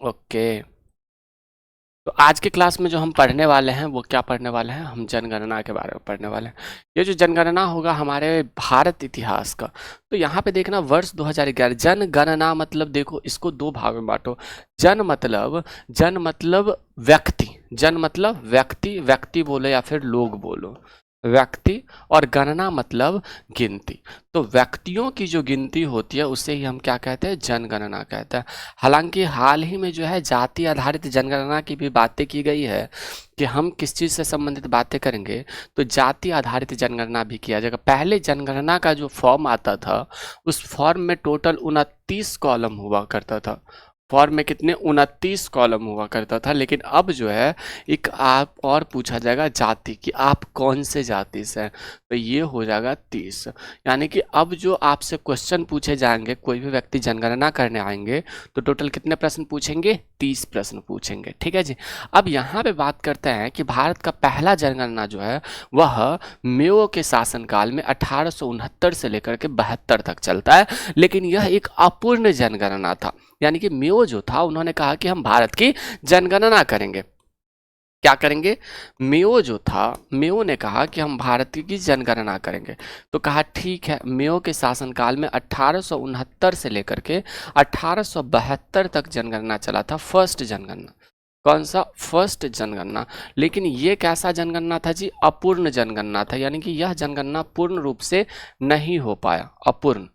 Okay. तो आज के क्लास में जो हम पढ़ने वाले हैं वो क्या पढ़ने वाले हैं, हम जनगणना के बारे में पढ़ने वाले हैं। ये जो जनगणना होगा हमारे भारत इतिहास का। तो यहाँ पे देखना वर्ष 2011 जनगणना मतलब देखो इसको दो भाग में बांटो। जन मतलब व्यक्ति, जन मतलब व्यक्ति, व्यक्ति बोलो या फिर लोग बोलो, व्यक्ति। और गणना मतलब गिनती। तो व्यक्तियों की जो गिनती होती है उसे ही हम क्या कहते हैं, जनगणना कहते हैं। हालांकि हाल ही में जो है जाति आधारित जनगणना की भी बातें की गई है कि हम किस चीज़ से संबंधित बातें करेंगे, तो जाति आधारित जनगणना भी किया जाएगा। पहले जनगणना का जो फॉर्म आता था उस फॉर्म में टोटल 29 कॉलम हुआ करता था। फॉर्म में कितने, 29 कॉलम हुआ करता था। लेकिन अब जो है एक आप और पूछा जाएगा जाति कि आप कौन से जाति से हैं, तो ये हो जाएगा 30। यानी कि अब जो आपसे क्वेश्चन पूछे जाएंगे, कोई भी व्यक्ति जनगणना करने आएंगे तो टोटल कितने प्रश्न पूछेंगे, 30 प्रश्न पूछेंगे। ठीक है जी। अब यहाँ पे बात करते हैं कि भारत का पहला जनगणना जो है वह मेयो के शासनकाल में 1869 से लेकर के 72 तक चलता है। लेकिन यह एक अपूर्ण जनगणना था। यानी कि मेयो जो था उन्होंने कहा कि हम भारत की जनगणना करेंगे। क्या करेंगे, मेयो जो था, मेयो ने कहा कि हम भारत की जनगणना करेंगे। तो कहा ठीक है। मेयो के शासनकाल में 1869 से लेकर के 1872 तक जनगणना चला था, फर्स्ट जनगणना। कौन सा, फर्स्ट जनगणना। लेकिन ये कैसा जनगणना था जी, अपूर्ण जनगणना था। यानी कि यह जनगणना पूर्ण रूप से नहीं हो पाया, अपूर्ण।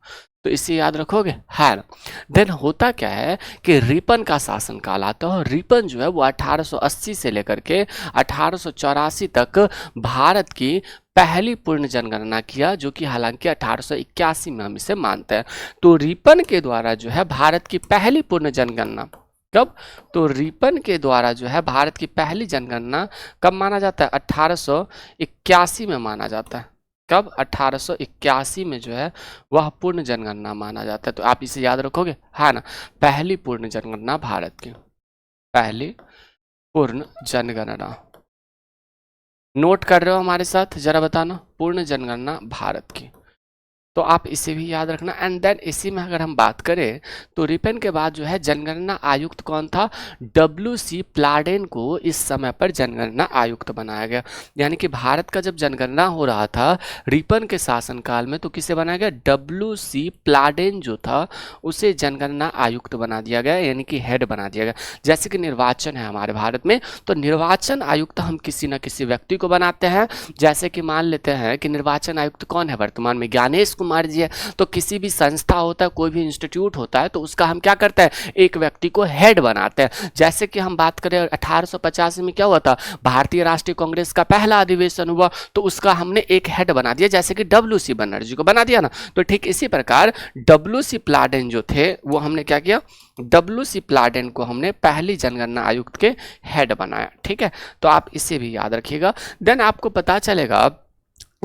तो इसे याद रखोगे, है ना। देन होता क्या है कि रिपन का शासनकाल आता है और रिपन जो है वो 1880 से लेकर के 1884 तक भारत की पहली पूर्ण जनगणना किया, जो कि हालांकि 1881 में हम इसे मानते हैं। तो रिपन के द्वारा जो है भारत की पहली पूर्ण जनगणना कब, तो रिपन के द्वारा जो है भारत की पहली जनगणना कब माना जाता है, 1881 में माना जाता है। कब, 1881 में जो है वह पूर्ण जनगणना माना जाता है। तो आप इसे याद रखोगे, है ना। पहली पूर्ण जनगणना भारत की, पहली पूर्ण जनगणना। नोट कर रहे हो हमारे साथ, जरा बताना, पूर्ण जनगणना भारत की। तो आप इसे भी याद रखना। एंड देन इसी में अगर हम बात करें तो रिपन के बाद जो है जनगणना आयुक्त कौन था, WC प्लाडेन को इस समय पर जनगणना आयुक्त बनाया गया। यानी कि भारत का जब जनगणना हो रहा था रिपन के शासनकाल में, तो किसे बनाया गया, WC प्लाडेन जो था उसे जनगणना आयुक्त बना दिया गया, यानी कि हेड बना दिया गया। जैसे कि निर्वाचन है हमारे भारत में, तो निर्वाचन आयुक्त हम किसी न किसी व्यक्ति को बनाते हैं। जैसे कि मान लेते हैं कि निर्वाचन आयुक्त कौन है वर्तमान में, ज्ञानेश कुमार जी है। तो किसी भी संस्था होता है, कोई भी इंस्टीट्यूट होता है, तो उसका हम क्या करते हैं, एक व्यक्ति को हेड बनाते हैं। जैसे कि हम बात करें 1885 में क्या हुआ था, भारतीय राष्ट्रीय कांग्रेस का पहला अधिवेशन हुआ, तो उसका हमने एक हेड बना दिया, जैसे कि WC बनर्जी को बना दिया ना। तो ठीक इसी प्रकार WC प्लाडेन जो थे वो हमने क्या किया, WC प्लाडेन को हमने पहली जनगणना आयुक्त के हेड बनाया। ठीक है, तो आप इसे भी याद रखिएगा। देन आपको पता चलेगा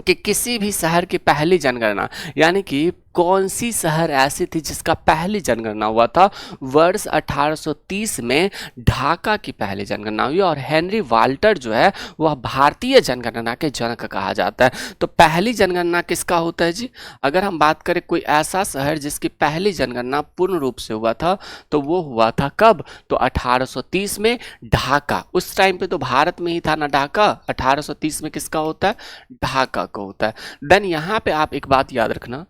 कि किसी भी शहर की पहली जनगणना, यानी कि कौन सी शहर ऐसी थी जिसका पहली जनगणना हुआ था, वर्ष 1830 में ढाका की पहली जनगणना हुई। और हेनरी वाल्टर जो है वह भारतीय जनगणना के जनक कहा जाता है। तो पहली जनगणना किसका होता है जी, अगर हम बात करें कोई ऐसा शहर जिसकी पहली जनगणना पूर्ण रूप से हुआ था, तो वो हुआ था कब, तो 1830 में ढाका। उस टाइम पे तो भारत में ही था ना ढाका, 1830 में किसका होता है, ढाका को होता है। देन यहाँ पे आप एक बात याद रखना,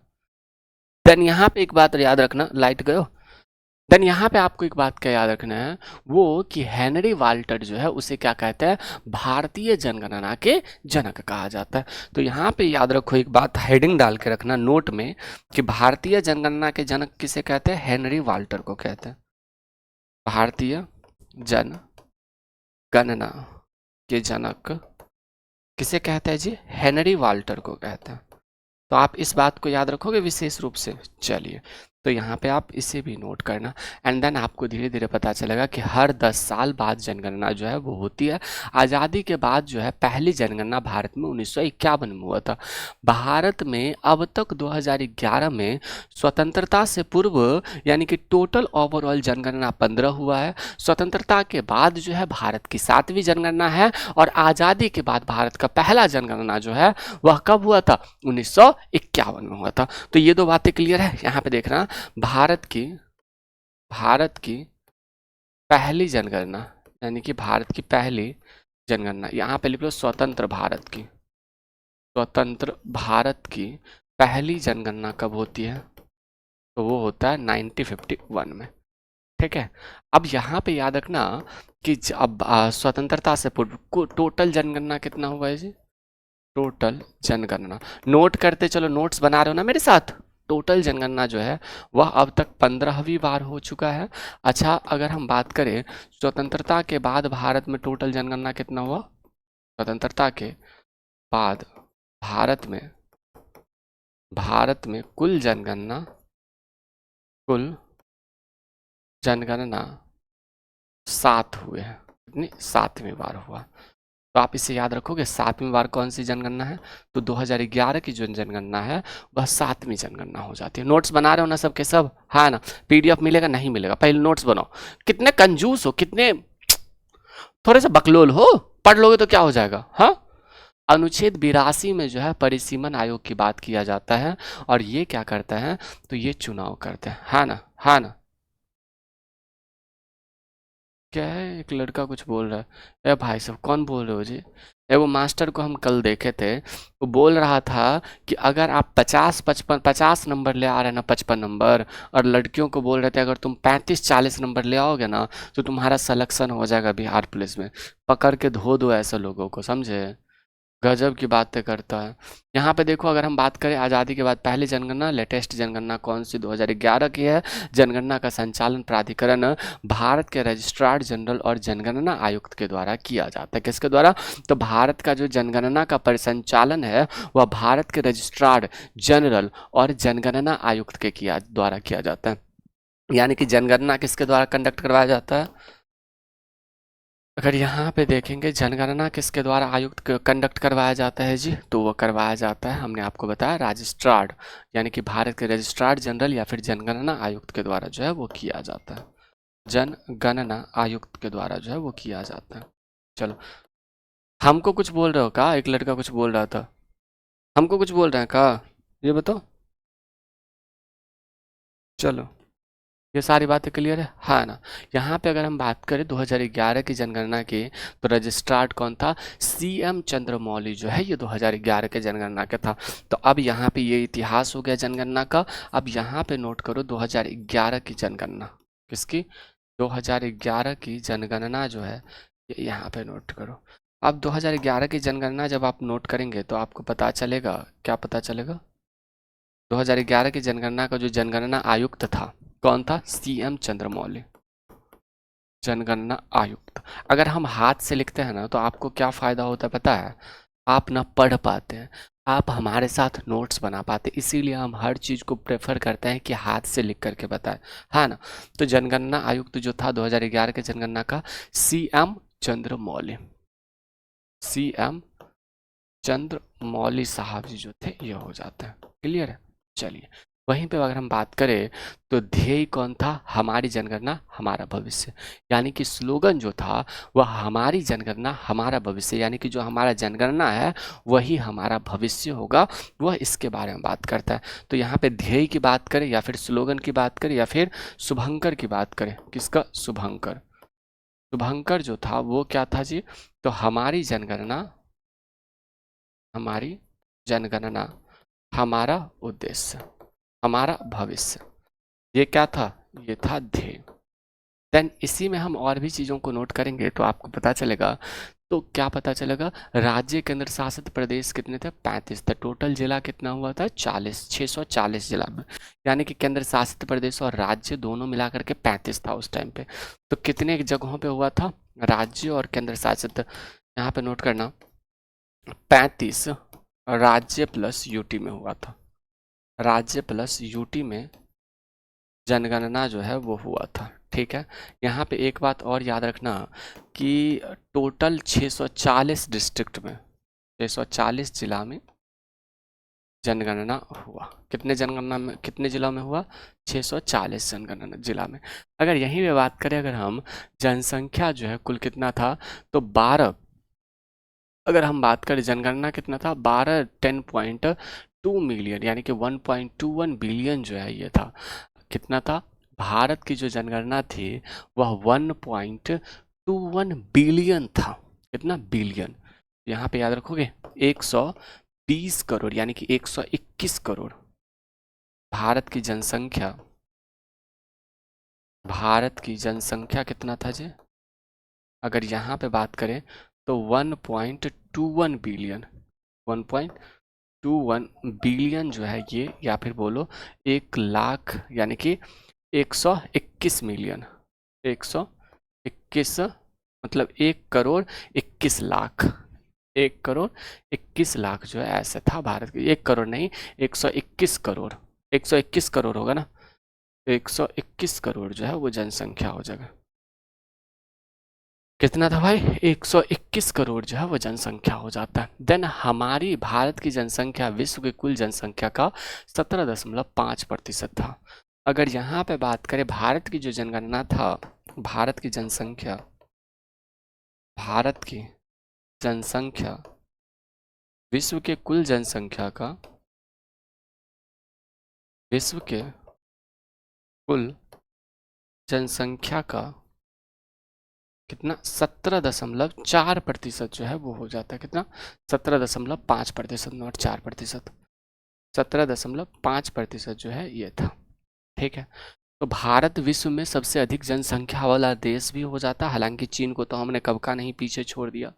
देन यहाँ पे एक बात याद रखना, लाइट गयो। देन यहाँ पे आपको एक बात क्या याद रखना है, वो कि हेनरी वाल्टर जो है उसे क्या कहते हैं, भारतीय जनगणना के जनक कहा जाता है। तो यहाँ पे याद रखो एक बात, हेडिंग डाल के रखना नोट में, कि भारतीय जनगणना के जनक किसे कहते हैं, हेनरी वाल्टर को कहते हैं। भारतीय जनगणना के जनक किसे कहते हैं जी, हेनरी वाल्टर को कहते हैं। तो आप इस बात को याद रखोगे विशेष रूप से। चलिए, तो यहाँ पे आप इसे भी नोट करना। एंड देन आपको धीरे धीरे पता चलेगा कि हर 10 साल बाद जनगणना जो है वो होती है। आज़ादी के बाद जो है पहली जनगणना भारत में 1951 में हुआ था। भारत में अब तक 2011 में स्वतंत्रता से पूर्व यानी कि टोटल ओवरऑल जनगणना 15 हुआ है। स्वतंत्रता के बाद जो है भारत की 7वीं जनगणना है। और आज़ादी के बाद भारत का पहला जनगणना जो है वह कब हुआ था, 1951 में हुआ था। तो ये दो बातें क्लियर है। यहाँ पे देखना, भारत की पहली जनगणना यानी कि भारत की पहली जनगणना, यहाँ पे लिख लो स्वतंत्र भारत की, स्वतंत्र भारत की पहली जनगणना कब होती है? तो वो होता है 1951 में। ठीक है, अब यहाँ पे याद रखना कि अब स्वतंत्रता से पूर्व टोटल जनगणना कितना हुआ है जी? टोटल जनगणना, नोट करते चलो, नोट्स बना रहे हो ना मेरे साथ? टोटल जनगणना जो है वह अब तक 15वीं बार हो चुका है। अच्छा, अगर हम बात करें स्वतंत्रता के बाद भारत में टोटल जनगणना कितना हुआ? स्वतंत्रता के बाद भारत में कुल जनगणना 7 हुए हैं। कितनी? 7वीं बार हुआ। तो आप इसे याद रखोगे, 7वीं बार कौन सी जनगणना है? तो 2011 की जो जनगणना है वह 7वीं जनगणना हो जाती है। नोट्स बना रहे हो ना सबके सब? हाँ ना? पीडीएफ मिलेगा? नहीं मिलेगा, पहले नोट्स बनाओ। कितने कंजूस हो, कितने थोड़े से बकलोल हो, पढ़ लोगे तो क्या हो जाएगा? हाँ, अनुच्छेद 82 में जो है परिसीमन आयोग की बात किया जाता है, और ये क्या करता है? तो ये चुनाव करते हैं। हाँ ना? हाँ ना? क्या है? एक लड़का कुछ बोल रहा है। ए भाई साहब, कौन बोल रहे हो जी? वो मास्टर को हम कल देखे थे, वो बोल रहा था कि अगर आप 50 नंबर ले आ रहे हैं ना, 55 नंबर, और लड़कियों को बोल रहे थे अगर तुम 35-40 नंबर ले आओगे ना तो तुम्हारा सिलेक्शन हो जाएगा बिहार पुलिस में। पकड़ के धो दो ऐसे लोगों को, समझे? गजब की बातें करता है। यहाँ पे देखो, अगर हम बात करें आज़ादी के बाद पहली जनगणना, लेटेस्ट जनगणना कौन सी? 2011 की है। जनगणना का संचालन प्राधिकरण भारत के रजिस्ट्रार जनरल और जनगणना आयुक्त के द्वारा किया जाता है। किसके द्वारा? तो भारत का जो जनगणना का परिसंचालन है वह भारत के रजिस्ट्रार जनरल और जनगणना आयुक्त के द्वारा किया जाता है। यानी कि जनगणना किसके द्वारा कंडक्ट करवाया जाता है? अगर यहाँ पे देखेंगे जनगणना किसके द्वारा आयुक्त कंडक्ट करवाया जाता है जी? तो वो करवाया जाता है, हमने आपको बताया, रजिस्ट्रार, यानी कि भारत के रजिस्ट्रार जनरल या फिर जनगणना आयुक्त के द्वारा जो है वो किया जाता है। जनगणना आयुक्त के द्वारा जो है वो किया जाता है। चलो, हमको कुछ बोल रहे हो का? एक लड़का कुछ बोल रहा था, हमको कुछ बोल रहे हैं का? ये बताओ। चलो, ये सारी बातें क्लियर है? हाँ ना? यहाँ पे अगर हम बात करें 2011 की जनगणना की, तो रजिस्ट्रार कौन था? सीएम चंद्रमौली जो है, ये 2011 के जनगणना का था। तो अब यहाँ पे ये इतिहास हो गया जनगणना का। अब यहाँ पे नोट करो 2011 की जनगणना। किसकी? 2011 की जनगणना जो है ये यहाँ पे नोट करो। अब 2011 की जनगणना जब आप नोट करेंगे तो आपको पता चलेगा, क्या पता चलेगा? 2011 की जनगणना का जो जनगणना आयुक्त था, कौन था? सीएम चंद्रमौली, जनगणना आयुक्त। अगर हम हाथ से लिखते हैं ना तो आपको क्या फ़ायदा होता है पता है? आप ना पढ़ पाते हैं, आप हमारे साथ नोट्स बना पाते, इसीलिए हम हर चीज़ को प्रेफर करते हैं कि हाथ से लिख करके बताएं। हाँ ना? तो जनगणना आयुक्त जो था 2011 के जनगणना का, सीएम चंद्रमौली, सीएम चंद्रमौली साहब जी जो थे ये हो जाते हैं। क्लियर है? चलिए, वहीं पे अगर हम बात करें तो ध्येय कौन था? हमारी जनगणना हमारा भविष्य। यानी कि स्लोगन जो था वह हमारी जनगणना हमारा भविष्य, यानी कि जो हमारा जनगणना है वही हमारा भविष्य होगा, वह इसके बारे में बात करता है। तो यहाँ पे ध्येय की बात करें या फिर स्लोगन की बात करें या फिर शुभंकर की बात करें, किसका? शुभंकर। शुभंकर जो था वो क्या था जी? तो हमारी जनगणना हमारा उद्देश्य, हमारा भविष्य, ये क्या था? ये था ध्येय। देन इसी में हम और भी चीज़ों को नोट करेंगे तो आपको पता चलेगा। तो क्या पता चलेगा? राज्य केंद्र शासित प्रदेश कितने थे? 35 थे। टोटल जिला कितना हुआ था? 640 जिला में, यानी कि केंद्र शासित प्रदेश और राज्य दोनों मिलाकर के 35 था उस टाइम पे। तो कितने जगहों पे हुआ था? राज्य और केंद्र शासित, यहाँ पे नोट करना, 35 राज्य प्लस यूटी में हुआ था। राज्य प्लस यूटी में जनगणना जो है वो हुआ था। ठीक है, यहाँ पे एक बात और याद रखना कि टोटल 640 डिस्ट्रिक्ट में, 640 जिला में जनगणना हुआ। कितने जनगणना में, कितने जिलों में हुआ? 640 जनगणना जिला में। अगर यहीं पे बात करें, अगर हम जनसंख्या जो है कुल कितना था, तो 12, अगर हम बात करें जनगणना कितना था, 10.2 मिलियन, यानी कि 1.21 बिलियन जो है ये था। कितना था? भारत की जो जनगणना थी वह 1.21 बिलियन था। कितना बिलियन? यहाँ पे याद रखोगे 120 करोड़ यानी कि 121 करोड़। भारत की जनसंख्या, भारत की जनसंख्या कितना था जी? अगर यहाँ पे बात करें तो 1.21 बिलियन, 1.21 बिलियन जो है ये, या फिर बोलो 1 लाख यानी कि 121 मिलियन, 121 मतलब 1 करोड़ 21 लाख, 1 करोड़ 21 लाख जो है ऐसा था भारत की। 1 करोड़ नहीं, 121 करोड़, 121 करोड़ होगा ना, 121 करोड़ जो है वो जनसंख्या हो जाएगा। कितना था भाई? 121 करोड़ जो है वो जनसंख्या हो जाता है। देन हमारी भारत की जनसंख्या विश्व की कुल जनसंख्या का 17.5% था। अगर यहाँ पे बात करें भारत की जो जनगणना था, भारत की जनसंख्या, भारत की जनसंख्या विश्व के कुल जनसंख्या का, विश्व के कुल जनसंख्या का कितना 17.4% जो है वो हो जाता है। कितना? 17.5%, नॉट 4%, 17.5% जो है ये था। ठीक है, तो भारत विश्व में सबसे अधिक जनसंख्या वाला देश भी हो जाता है। हालांकि चीन को तो हमने कब का नहीं पीछे छोड़ दिया।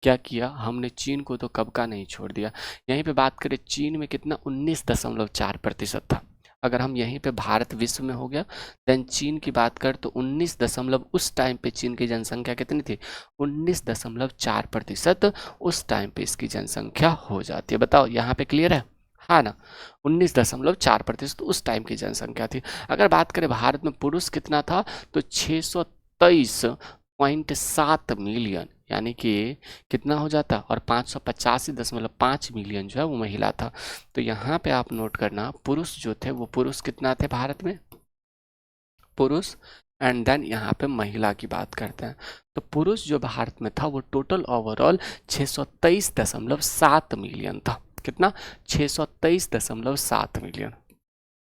क्या किया हमने? चीन को तो कब का नहीं छोड़ दिया। यहीं पे बात करें चीन में कितना 19.4% था। अगर हम यहीं पे भारत विश्व में हो गया, देन चीन की बात कर तो 19 दशमलव, उस टाइम पे चीन की जनसंख्या कितनी थी? 19.4%। उस टाइम पे इसकी जनसंख्या हो जाती है। बताओ यहाँ पे क्लियर है? हाँ ना, 19.4% उस टाइम की जनसंख्या थी। अगर बात करें भारत में पुरुष कितना था तो 623.7 मिलियन यानी कि कितना हो जाता, और 585.5 मिलियन जो है वो महिला था। तो यहाँ पे आप नोट करना पुरुष जो थे वो पुरुष कितना थे भारत में? पुरुष, एंड देन यहाँ पे महिला की बात करते हैं तो पुरुष जो भारत में था वो टोटल ओवरऑल 623.7 मिलियन था। कितना? 623.7 मिलियन,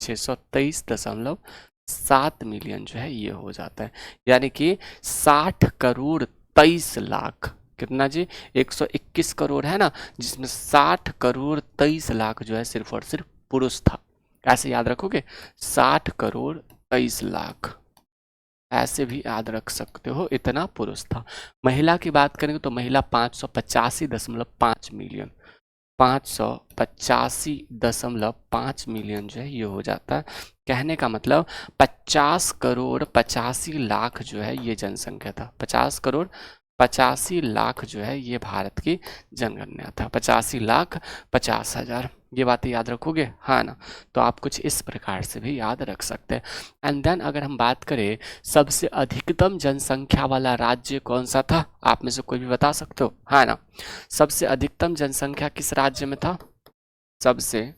623.7 मिलियन जो है ये हो जाता है। यानी कि 60 करोड़ 23 लाख। कितना जी? 121 करोड़ है ना, जिसमें 60 करोड़ 23 लाख जो है सिर्फ और सिर्फ पुरुष था। ऐसे याद रखोगे, 60 करोड़ 23 लाख, ऐसे भी याद रख सकते हो, इतना पुरुष था। महिला की बात करेंगे तो महिला 585.5 मिलियन, 585.5 मिलियन जो है ये हो जाता है। कहने का मतलब 50 करोड़ 85 लाख जो है ये जनसंख्या था। 50 करोड़ 85 लाख जो है ये भारत की जनगणना था। 85,50,000, ये बातें याद रखोगे? हाँ ना, तो आप कुछ इस प्रकार से भी याद रख सकते हैं। एंड देन अगर हम बात करें सबसे अधिकतम जनसंख्या वाला राज्य कौन सा था, आप में से कोई भी बता सकते हो? हाँ ना, सबसे अधिकतम जनसंख्या किस राज्य में था? सबसे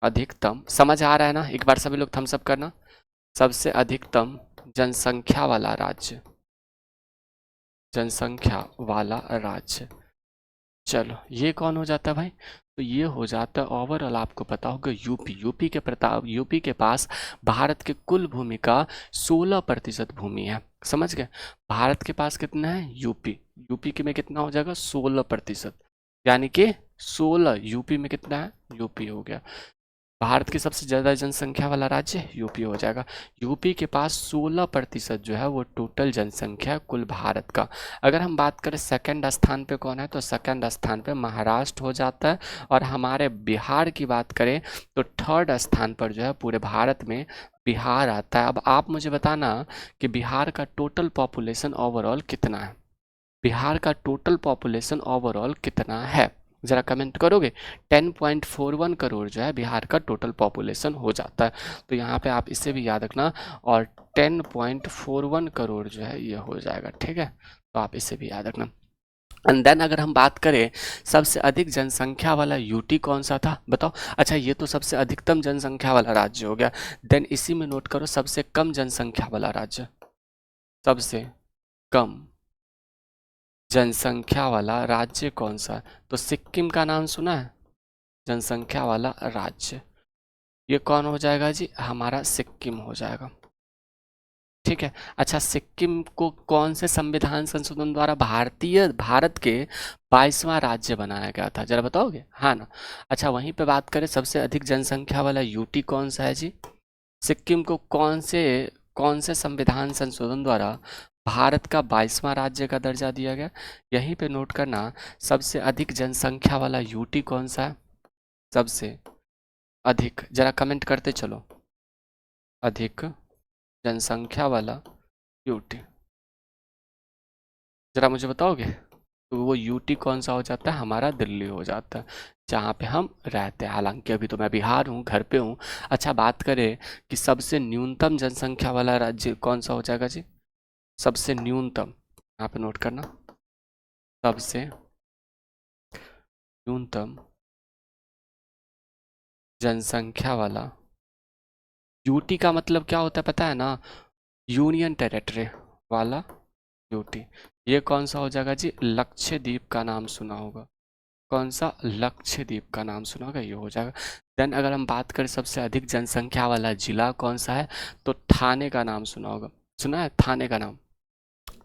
अधिकतम, समझ आ रहा है ना? एक बार सभी लोग थम्स अप करना। सबसे अधिकतम जनसंख्या वाला राज्य, जनसंख्या वाला राज्य, चलो ये कौन हो जाता है भाई? तो ये हो जाता है ओवरऑल, आपको पता होगा यूपी। यूपी के प्रताप, यूपी के पास भारत के कुल भूमि का 16% भूमि है। समझ गए? भारत के पास कितना है? यूपी, यूपी के में कितना हो जाएगा? 16%, यानी कि 16। यूपी में कितना है? यूपी हो गया भारत की सबसे ज़्यादा जनसंख्या वाला राज्य, यूपी हो जाएगा। यूपी के पास 16% जो है वो टोटल जनसंख्या कुल भारत का। अगर हम बात करें सेकंड स्थान पे कौन है, तो सेकंड स्थान पे महाराष्ट्र हो जाता है। और हमारे बिहार की बात करें तो थर्ड स्थान पर जो है पूरे भारत में बिहार आता है। अब आप मुझे बताना कि बिहार का टोटल पॉपुलेशन ओवरऑल कितना है? बिहार का टोटल पॉपुलेशन ओवरऑल कितना है? ज़रा कमेंट करोगे? 10.41 करोड़ जो है बिहार का टोटल पॉपुलेशन हो जाता है। तो यहाँ पे आप इसे भी याद रखना, और 10.41 करोड़ जो है ये हो जाएगा। ठीक है, तो आप इसे भी याद रखना। एंड देन अगर हम बात करें सबसे अधिक जनसंख्या वाला यूटी कौन सा था, बताओ? अच्छा, ये तो सबसे अधिकतम जनसंख्या वाला राज्य हो गया। देन इसी में नोट करो सबसे कम जनसंख्या वाला राज्य, सबसे कम जनसंख्या वाला राज्य कौन सा? तो सिक्किम का नाम सुना है? जनसंख्या वाला राज्य ये कौन हो जाएगा जी? हमारा सिक्किम हो जाएगा। ठीक है। अच्छा, सिक्किम को कौन से संविधान संशोधन द्वारा भारत के 22वां राज्य बनाया गया था, जरा बताओगे? हाँ ना। अच्छा, वहीं पे बात करें सबसे अधिक जनसंख्या वाला यूटी कौन सा है जी? सिक्किम को कौन से संविधान संशोधन द्वारा भारत का 22वां राज्य का दर्जा दिया गया? यहीं पे नोट करना, सबसे अधिक जनसंख्या वाला यूटी कौन सा है? सबसे अधिक, जरा कमेंट करते चलो। अधिक जनसंख्या वाला यूटी, जरा मुझे बताओगे? तो वो यूटी कौन सा हो जाता है? हमारा दिल्ली हो जाता है, जहाँ पे हम रहते हैं। हालांकि अभी तो मैं बिहार हूँ, घर पे हूँ। अच्छा, बात करें कि सबसे न्यूनतम जनसंख्या वाला राज्य कौन सा हो जाएगा जी? सबसे न्यूनतम, यहाँ पे नोट करना, सबसे न्यूनतम जनसंख्या वाला, यूटी का मतलब क्या होता है पता है ना? यूनियन टेरिटरी वाला यूटी। ये कौन सा हो जाएगा जी? लक्षद्वीप का नाम सुना होगा। कौन सा? लक्षद्वीप का नाम सुना होगा, ये हो जाएगा। देन अगर हम बात करें सबसे अधिक जनसंख्या वाला जिला कौन सा है, तो ठाणे का नाम सुना होगा। सुना है ठाणे का नाम?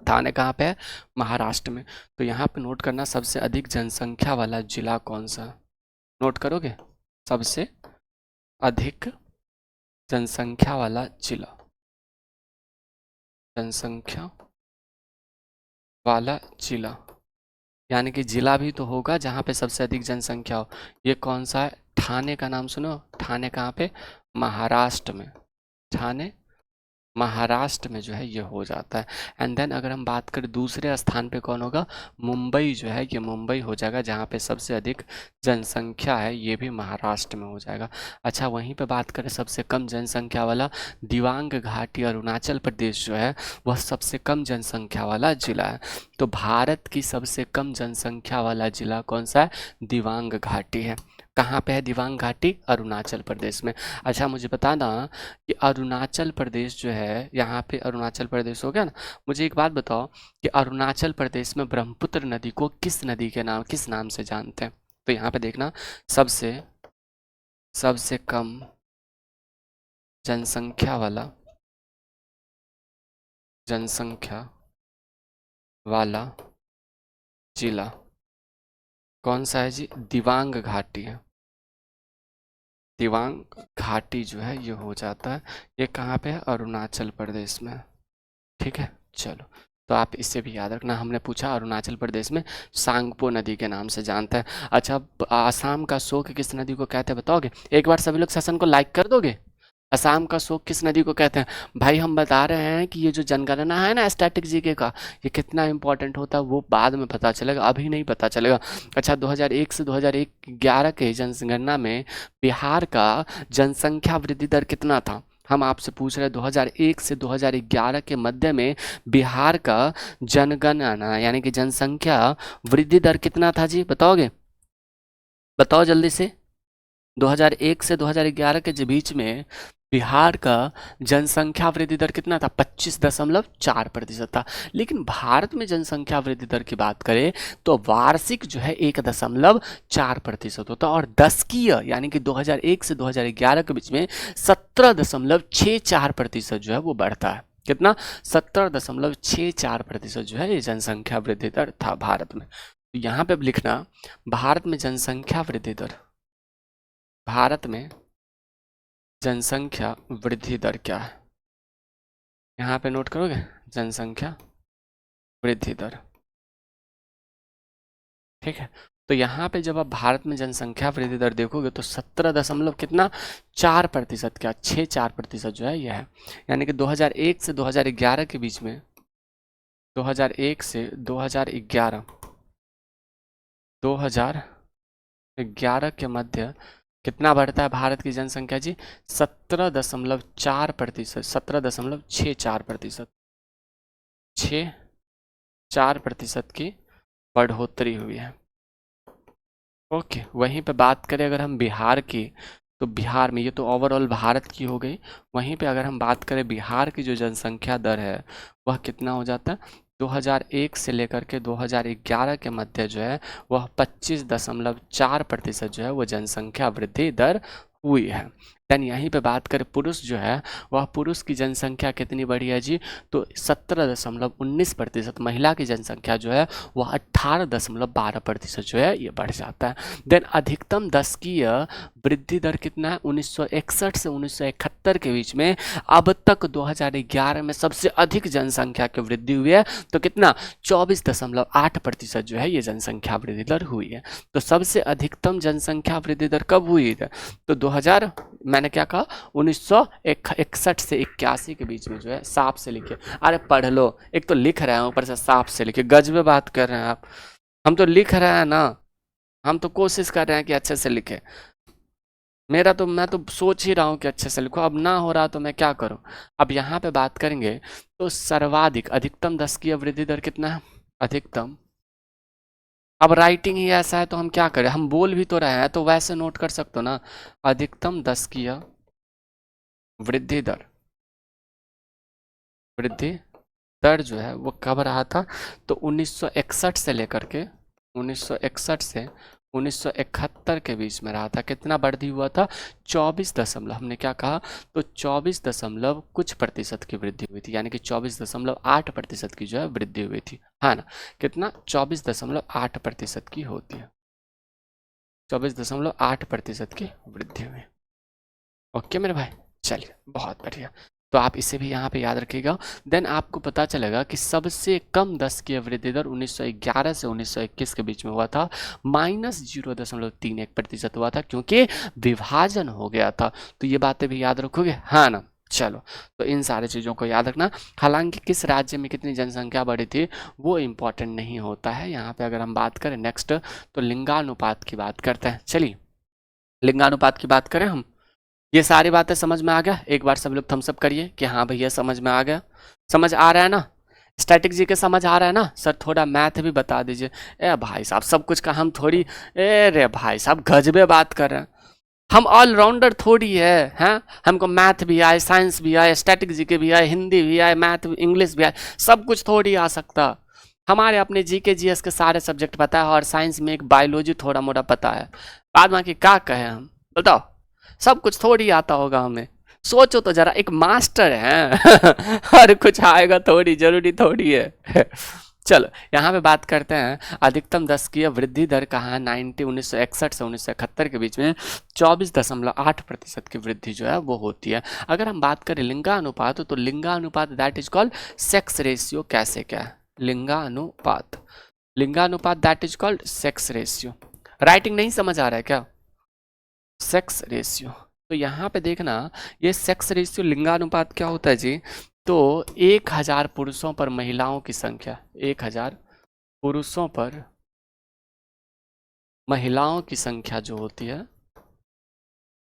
ठाणे कहाँ पे है? महाराष्ट्र में। तो यहाँ पे नोट करना, सबसे अधिक जनसंख्या वाला जिला कौन सा है? नोट करोगे? सबसे अधिक जनसंख्या वाला जिला, जनसंख्या वाला जिला, यानी कि जिला भी तो होगा जहाँ पे सबसे अधिक जनसंख्या हो। ये कौन सा है? ठाणे का नाम सुनो। ठाणे कहाँ पे? महाराष्ट्र में। ठाणे महाराष्ट्र में जो है ये हो जाता है। एंड देन अगर हम बात करें दूसरे स्थान पे कौन होगा? मुंबई जो है, ये मुंबई हो जाएगा, जहाँ पे सबसे अधिक जनसंख्या है, ये भी महाराष्ट्र में हो जाएगा। अच्छा, वहीं पे बात करें सबसे कम जनसंख्या वाला, दिबांग घाटी अरुणाचल प्रदेश जो है, वह सबसे कम जनसंख्या वाला जिला है। तो भारत की सबसे कम जनसंख्या वाला जिला कौन सा है? दिबांग घाटी है। कहाँ पे है दिबांग घाटी? अरुणाचल प्रदेश में। अच्छा, मुझे बताना कि अरुणाचल प्रदेश जो है, यहाँ पे अरुणाचल प्रदेश हो गया ना, मुझे एक बात बताओ कि अरुणाचल प्रदेश में ब्रह्मपुत्र नदी को किस नाम से जानते हैं? तो यहाँ पे देखना, सबसे सबसे कम जनसंख्या वाला जिला कौन सा है जी? दिबांग घाटी है। दिबांग घाटी जो है ये हो जाता है, ये कहाँ पे है? अरुणाचल प्रदेश में। ठीक है, चलो। तो आप इससे भी याद रखना, हमने पूछा अरुणाचल प्रदेश में सांगपो नदी के नाम से जानता है। अच्छा, आसाम का शोक किस नदी को कहते हैं, बताओगे? एक बार सभी लोग सेशन को लाइक कर दोगे? असम का शोक किस नदी को कहते हैं? भाई हम बता रहे हैं कि ये जो जनगणना है ना, स्टैटिक जीके का, ये कितना इंपॉर्टेंट होता है वो बाद में पता चलेगा, अभी नहीं पता चलेगा। अच्छा, 2001 से 2011 के जनगणना में बिहार का जनसंख्या वृद्धि दर कितना था? हम आपसे पूछ रहे हैं 2001 से 2011 के मध्य में बिहार का जनगणना यानी कि जनसंख्या वृद्धि दर कितना था जी? बताओगे? बताओ जल्दी से। 2001 से 2011 के बीच में बिहार का जनसंख्या वृद्धि दर कितना था? 25.4% था। लेकिन भारत में जनसंख्या वृद्धि दर की बात करें तो वार्षिक जो है 1.4% होता है, और दशकीय यानी कि 2001 से 2011 के बीच में 17.64% जो है वो बढ़ता है। कितना? 17.64% जो है ये जनसंख्या वृद्धि दर था भारत में। तो यहाँ पे लिखना, भारत में जनसंख्या वृद्धि दर, भारत में जनसंख्या वृद्धि दर क्या है? यहाँ पे नोट करोगे, जनसंख्या वृद्धि दर। ठीक है, तो यहाँ पे जब आप भारत में जनसंख्या वृद्धि दर देखोगे तो 17 दशमलव कितना 4%, क्या 4% जो है यह है। यानी कि 2001 से 2011 के बीच में, 2001 से 2011 के मध्य कितना बढ़ता है भारत की जनसंख्या जी? 17.4%, 17.64%, 4% की बढ़ोतरी हुई है। ओके, वहीं पे बात करें अगर हम बिहार की, तो बिहार में, ये तो ओवरऑल भारत की हो गई, वहीं पे अगर हम बात करें बिहार की जो जनसंख्या दर है वह कितना हो जाता है? 2001 से लेकर के 2011 के मध्य जो है वह 25.4% जो है वो जनसंख्या वृद्धि दर हुई है। देन यहीं पे बात करें पुरुष जो है वह पुरुष की जनसंख्या कितनी बढ़ी है जी, तो 17.19%। महिला की जनसंख्या जो है वह 18.12% जो है ये बढ़ जाता है। देन अधिकतम दशकीय वृद्धि दर कितना है, 1961 से 1971 के बीच में अब तक 2011 में सबसे अधिक जनसंख्या की वृद्धि हुई है, तो कितना 24.8% जो है ये जनसंख्या वृद्धि दर हुई है। तो सबसे अधिकतम जनसंख्या वृद्धि दर कब हुई है, तो 2000 मैंने क्या कहा 1961 से 81 के बीच में जो है, साफ से लिखे। अरे पढ़ लो, एक तो लिख रहे हैं ऊपर से साफ से लिखे, गजबे बात कर रहे हैं आप। हम तो लिख रहे हैं ना, हम तो कोशिश कर रहे हैं कि अच्छे से लिखे। मैं तो सोच ही रहा हूँ कि अच्छे से लिखो, अब ना हो रहा तो मैं क्या करूँ। अब यहाँ पे बात करेंगे तो सर्वाधिक अधिकतम दशकीय वृद्धि दर कितना है, अधिकतम। अब राइटिंग ही ऐसा है तो हम क्या करें, हम बोल भी तो रहे हैं तो वैसे नोट कर सकते हो ना। अधिकतम दशकीय वृद्धि दर, वृद्धि दर जो है वो कब रहा था, तो 1961 से लेकर के 1961 से 1971 के बीच में रहा था। कितना वृद्धि हुआ था, 24 दशमलव, हमने क्या कहा, तो 24 दशमलव कुछ प्रतिशत की वृद्धि हुई थी, यानी कि 24.8% की जो है वृद्धि हुई थी, है ना। कितना, 24.8% की होती है, 24.8% की वृद्धि हुई। ओके मेरे भाई, चलिए बहुत बढ़िया। तो आप इसे भी यहाँ पे याद रखिएगा। देन आपको पता चलेगा कि सबसे कम दशकीय वृद्धि दर 1911 से 1921 के बीच में हुआ था, -0.31% हुआ था, क्योंकि विभाजन हो गया था। तो ये बातें भी याद रखोगे, हाँ ना। चलो, तो इन सारी चीज़ों को याद रखना। हालांकि किस राज्य में कितनी जनसंख्या बढ़ी थी वो इम्पोर्टेंट नहीं होता है। यहाँ पे अगर हम बात करें नेक्स्ट, तो लिंगानुपात की बात करते हैं। चलिए, लिंगानुपात की बात करें हम। ये सारी बातें समझ में आ गया, एक बार सब लोग थम्स अप करिए कि हाँ भैया समझ में आ गया। समझ आ रहा है ना, स्टैटिक जी के समझ आ रहा है ना। सर थोड़ा मैथ भी बता दीजिए। ए भाई साहब, सब कुछ का हम थोड़ी, ए रे भाई साहब गजबे बात कर रहे हैं। हम ऑलराउंडर थोड़ी है, हैं। हमको मैथ भी आए, साइंस भी आए, स्टैटिक जी के भी आए, हिंदी भी आए, मैथ इंग्लिश भी आए, सब कुछ थोड़ी आ सकता। हमारे अपने जीके जीएस के सारे सब्जेक्ट पता है, और साइंस में एक बायोलॉजी थोड़ा मोड़ा पता है। बाद बाकी क्या कहें हम, बताओ। सब कुछ थोड़ी आता होगा हमें, सोचो तो जरा, एक मास्टर है हर कुछ आएगा थोड़ी, जरूरी थोड़ी है चलो यहाँ पे बात करते हैं। अधिकतम दशकीय वृद्धि दर कहाँ है, 1961 से 1971 के बीच में 24.8% की वृद्धि जो है वो होती है। अगर हम बात करें लिंगानुपात, तो लिंगानुपात that is called sex ratio. कैसे क्या है लिंगानुपात, लिंगानुपात that is called sex ratio. Writing नहीं समझ आ रहा है क्या, सेक्स रेशियो। तो यहाँ पे देखना, ये सेक्स रेशियो लिंगानुपात क्या होता है जी, तो 1000 पुरुषों पर महिलाओं की संख्या, 1000 पुरुषों पर महिलाओं की संख्या जो होती है,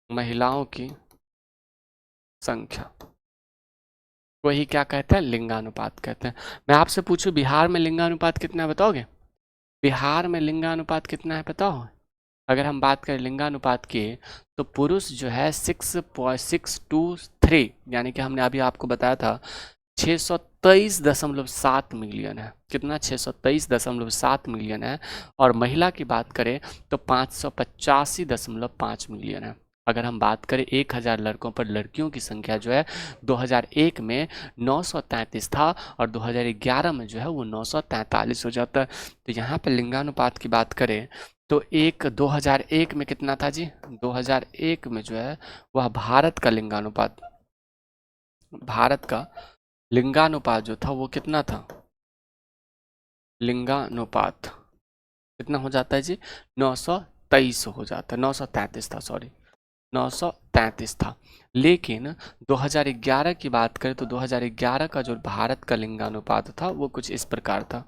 महिलाओं की संख्या, वही क्या कहते हैं, लिंगानुपात कहते हैं। मैं आपसे पूछूं बिहार में लिंगानुपात कितना है, बताओगे। बिहार में लिंगानुपात कितना है बताओ। अगर हम बात करें लिंगानुपात की, तो पुरुष जो है 6.623, यानी कि हमने अभी आपको बताया था 623.7 मिलियन है। कितना, 623.7 मिलियन है। और महिला की बात करें तो 585.5 मिलियन है। अगर हम बात करें 1000 लड़कों पर लड़कियों की संख्या जो है 2001 में 933 था, और 2011 में जो है वो 943 हो जाता है। तो यहाँ पर लिंगानुपात की बात करें तो 2001 में कितना था जी, 2001 में जो है वह भारत का लिंगानुपात, भारत का लिंगानुपात जो था वो कितना था, लिंगानुपात कितना हो जाता है जी, 923 हो जाता है, 933 था, सॉरी 933 था। लेकिन 2011 की बात करें तो 2011 का जो भारत का लिंगानुपात था वो कुछ इस प्रकार था,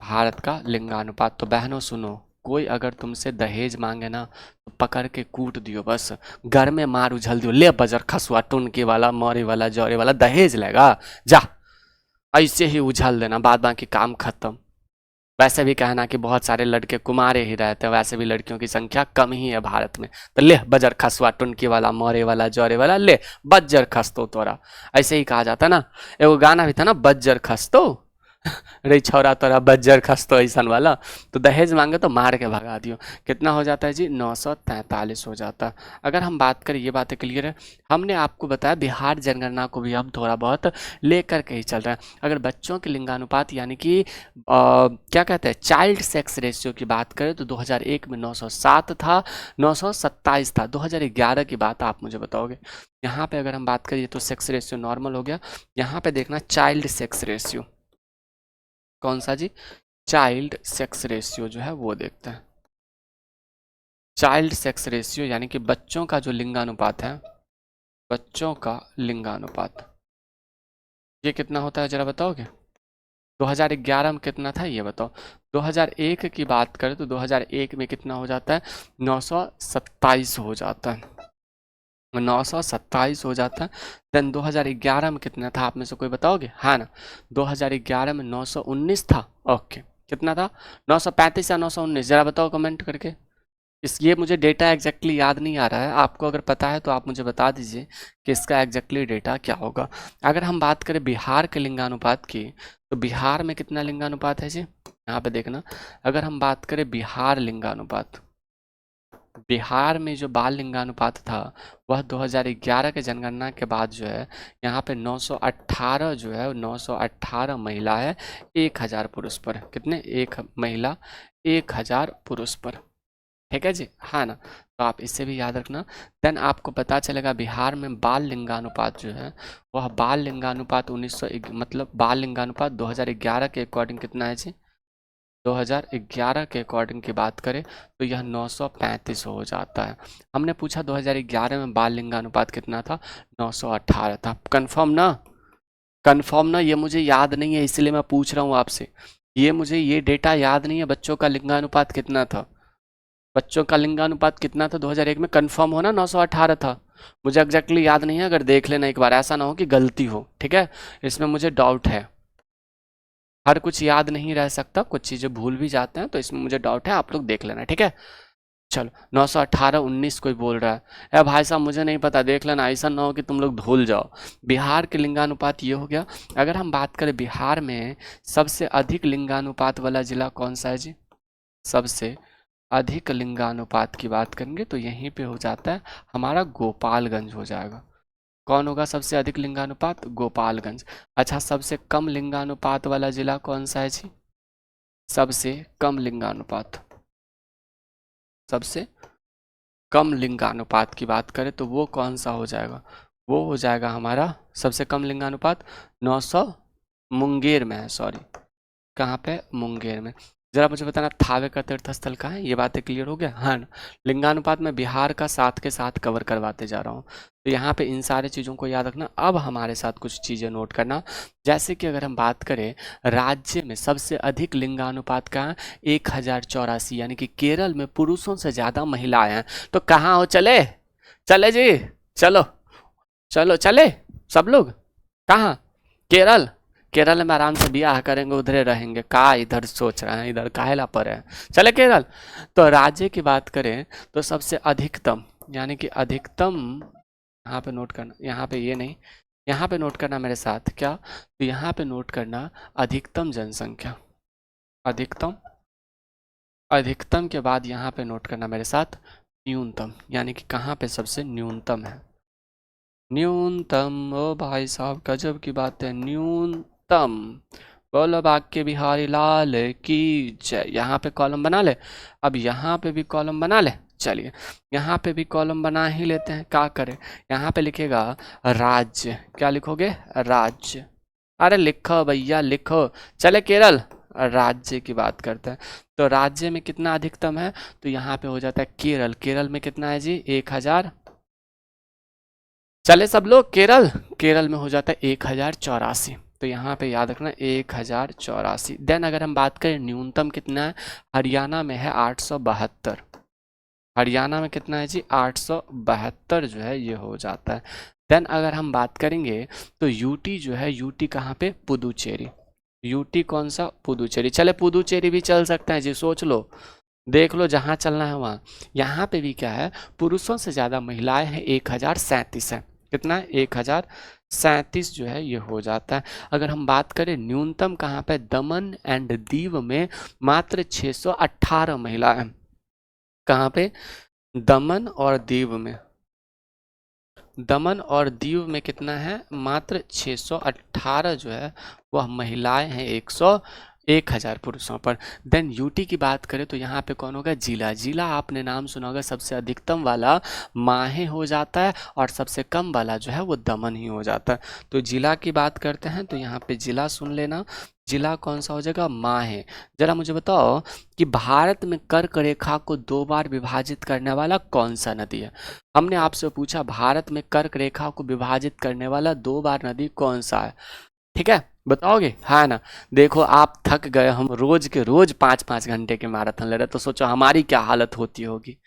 भारत का लिंगानुपात। तो बहनों सुनो, कोई अगर तुमसे दहेज मांगे ना तो पकड़ के कूट दियो, बस घर में मार उछल दियो, ले बजर खसुआ टुनके वाला मोरे वाला जौरे वाला दहेज लेगा जा, ऐसे ही उछल देना, बाद बाकी काम खत्म। वैसे भी कहना कि बहुत सारे लड़के कुमारे ही रहते हैं, वैसे भी लड़कियों की संख्या कम ही है भारत में, तो ले बजर खसुआ टुनकी वाला मोरे वाला जौरे वाला, ले बज्जर खस तो तोरा, ऐसे ही कहा जाता ना। एगो गाना भी था ना, बज्जर खस तो, रे छौरा तोरा बज्जर खस्तो ऐसन वाला। तो दहेज मांगे तो मार के भगा दियो। कितना हो जाता है जी? 943 हो जाता है। अगर हम बात करें, ये बातें क्लियर है। हमने आपको बताया बिहार जनगणना को भी हम थोड़ा बहुत लेकर के ही चल रहे हैं। अगर बच्चों के लिंगानुपात यानी कि क्या कहते हैं, चाइल्ड सेक्स रेशियो की बात करें तो 2001 में 907 था, 927 था। 2011 की बात आप मुझे बताओगे। यहाँ पे अगर हम बात करिए तो सेक्स रेशियो नॉर्मल हो गया। यहाँ पे देखना चाइल्ड सेक्स रेशियो, कौन सा जी? चाइल्ड सेक्स रेशियो जो है वो देखते हैं। चाइल्ड सेक्स रेशियो यानी कि बच्चों का जो लिंगानुपात है, बच्चों का लिंगानुपात, ये कितना होता है जरा बताओगे? 2011 में कितना था ये बताओ। 2001 की बात करें तो 2001 में कितना हो जाता है? 927 हो जाता है, 927 हो जाता है। देन 2011 में कितना था, आप में से कोई बताओगे? हाँ ना, 2011 में 919 था। ओके, कितना था? 935 या 919? ज़रा बताओ कमेंट करके। ये मुझे डेटा एग्जैक्टली याद नहीं आ रहा है, आपको अगर पता है तो आप मुझे बता दीजिए कि इसका एग्जैक्टली डेटा क्या होगा। अगर हम बात करें बिहार के लिंगानुपात की, तो बिहार में कितना लिंगानुपात है जी? यहाँ पे देखना। अगर हम बात करें बिहार लिंगानुपात, बिहार में जो बाल लिंगानुपात था वह 2011 के जनगणना के बाद जो है यहाँ पे 918 जो है, 918 महिला है 1000 पुरुष पर। कितने? एक महिला 1000 पुरुष पर। ठीक है जी, हाँ ना। तो आप इससे भी याद रखना। देन आपको पता चलेगा बिहार में बाल लिंगानुपात जो है वह बाल लिंगानुपात 1900 मतलब बाल लिंगानुपात 2011 के अकॉर्डिंग कितना है जी? 2011 के अकॉर्डिंग की बात करें तो यह 935 हो जाता है। हमने पूछा 2011 में बाल लिंगानुपात कितना था? 918 था। कंफर्म ना? कंफर्म ना? ये मुझे याद नहीं है इसलिए मैं पूछ रहा हूँ आपसे। ये मुझे ये डेटा याद नहीं है बच्चों का लिंगानुपात कितना था। बच्चों का लिंगानुपात कितना था 2001 में? कंफर्म हो ना 918 था? मुझे एग्जैक्टली याद नहीं है, अगर देख लेना एक बार, ऐसा ना हो कि गलती हो। ठीक है, इसमें मुझे डाउट है। हर कुछ याद नहीं रह सकता, कुछ चीज़ें भूल भी जाते हैं, तो इसमें मुझे डाउट है, आप लोग देख लेना। ठीक है, चलो 918 19 कोई बोल रहा है भाई साहब मुझे नहीं पता, देख लेना, ऐसा ना हो कि तुम लोग भूल जाओ। बिहार के लिंगानुपात ये हो गया। अगर हम बात करें बिहार में सबसे अधिक लिंगानुपात वाला जिला कौन सा है जी? सबसे अधिक लिंगानुपात की बात करेंगे तो यहीं पे हो जाता है हमारा गोपालगंज हो जाएगा। कौन होगा सबसे अधिक लिंगानुपात? गोपालगंज। अच्छा, सबसे कम लिंगानुपात वाला जिला कौन सा है जी? सबसे कम लिंगानुपात, सबसे कम लिंगानुपात की बात करें तो वो कौन सा हो जाएगा? वो हो जाएगा हमारा सबसे कम लिंगानुपात 900 मुंगेर में है, सॉरी, कहाँ पे? मुंगेर में। जरा मुझे बताना थावे का तीर्थ स्थल कहाँ है? ये बातें क्लियर हो गया? हाँ ना। लिंगानुपात में बिहार का साथ के साथ कवर करवाते जा रहा हूँ, तो यहाँ पे इन सारे चीज़ों को याद रखना। अब हमारे साथ कुछ चीज़ें नोट करना, जैसे कि अगर हम बात करें राज्य में सबसे अधिक लिंगानुपात कहाँ? 1084, यानी कि केरल में पुरुषों से ज़्यादा महिलाएं हैं। तो कहाँ हो? चले चले जी, चलो चलो चले सब लोग। कहाँ? केरल। केरल में आराम से ब्याह करेंगे, उधरे रहेंगे, का इधर सोच रहे हैं, इधर काहेला पर है, चले केरल। तो राज्य की बात करें तो सबसे अधिकतम, यानी कि अधिकतम, यहाँ पे नोट करना, यहाँ पे ये नहीं, यहाँ पे नोट करना मेरे साथ, क्या? तो यहाँ पे नोट करना अधिकतम जनसंख्या, अधिकतम, अधिकतम के बाद यहाँ पे नोट करना मेरे साथ न्यूनतम, यानी कि कहाँ पे सबसे न्यूनतम है? न्यूनतम। ओ भाई साहब गजब की बात है, न्यूनतम। बोलो बाके बिहारी लाल की जय। यहाँ पे कॉलम बना ले। अब यहाँ पे भी कॉलम बना ले। चलिए यहाँ पे भी कॉलम बना ही लेते हैं, क्या करें? यहाँ पे लिखेगा राज्य, क्या लिखोगे? राज्य। अरे लिखो भैया लिखो। चले केरल, राज्य की बात करते हैं। तो राज्य में कितना अधिकतम है? तो यहाँ पे हो जाता है केरल। केरल में कितना है जी? 1000। चले सब लोग केरल। केरल में हो जाता है 1084, तो यहाँ पे याद रखना 1084। देन अगर हम बात करें न्यूनतम कितना है, हरियाणा में है 872। हरियाणा में कितना है जी? 872 जो है ये हो जाता है। देन अगर हम बात करेंगे तो यूटी जो है, यूटी कहाँ पे? पुदुचेरी। यूटी कौन सा? पुदुचेरी। चले पुदुचेरी भी चल सकते हैं जी, सोच लो, देख लो जहाँ चलना है वहाँ। यहाँ पे भी क्या है? पुरुषों से ज़्यादा महिलाएं हैं, 1037 है। कितना है? 37 जो है ये हो जाता है। अगर हम बात करें न्यूनतम कहाँ पे, दमन एंड दीव में मात्र 618 महिला है। कहाँ पे, दमन और दीव में, दमन और दीव में कितना है, मात्र 618 जो है वह महिलाएं हैं 1000 पुरुषों पर। देन यूटी की बात करें तो यहाँ पे कौन होगा, जिला। जिला आपने नाम सुना होगा, सबसे अधिकतम वाला माहे हो जाता है और सबसे कम वाला जो है वो दमन ही हो जाता है। तो जिला की बात करते हैं तो यहाँ पे जिला सुन लेना, जिला कौन सा हो जाएगा, माहे। जरा मुझे बताओ कि भारत में कर्क रेखा को 2 बार विभाजित करने वाला कौन सा नदी है। हमने आपसे पूछा भारत में कर्क रेखा को विभाजित करने वाला 2 बार नदी कौन सा है, ठीक है, बताओगे, है ना। देखो आप थक गए, हम रोज के रोज 5-5 घंटे के मैराथन ले रहे, तो सोचो हमारी क्या हालत होती होगी,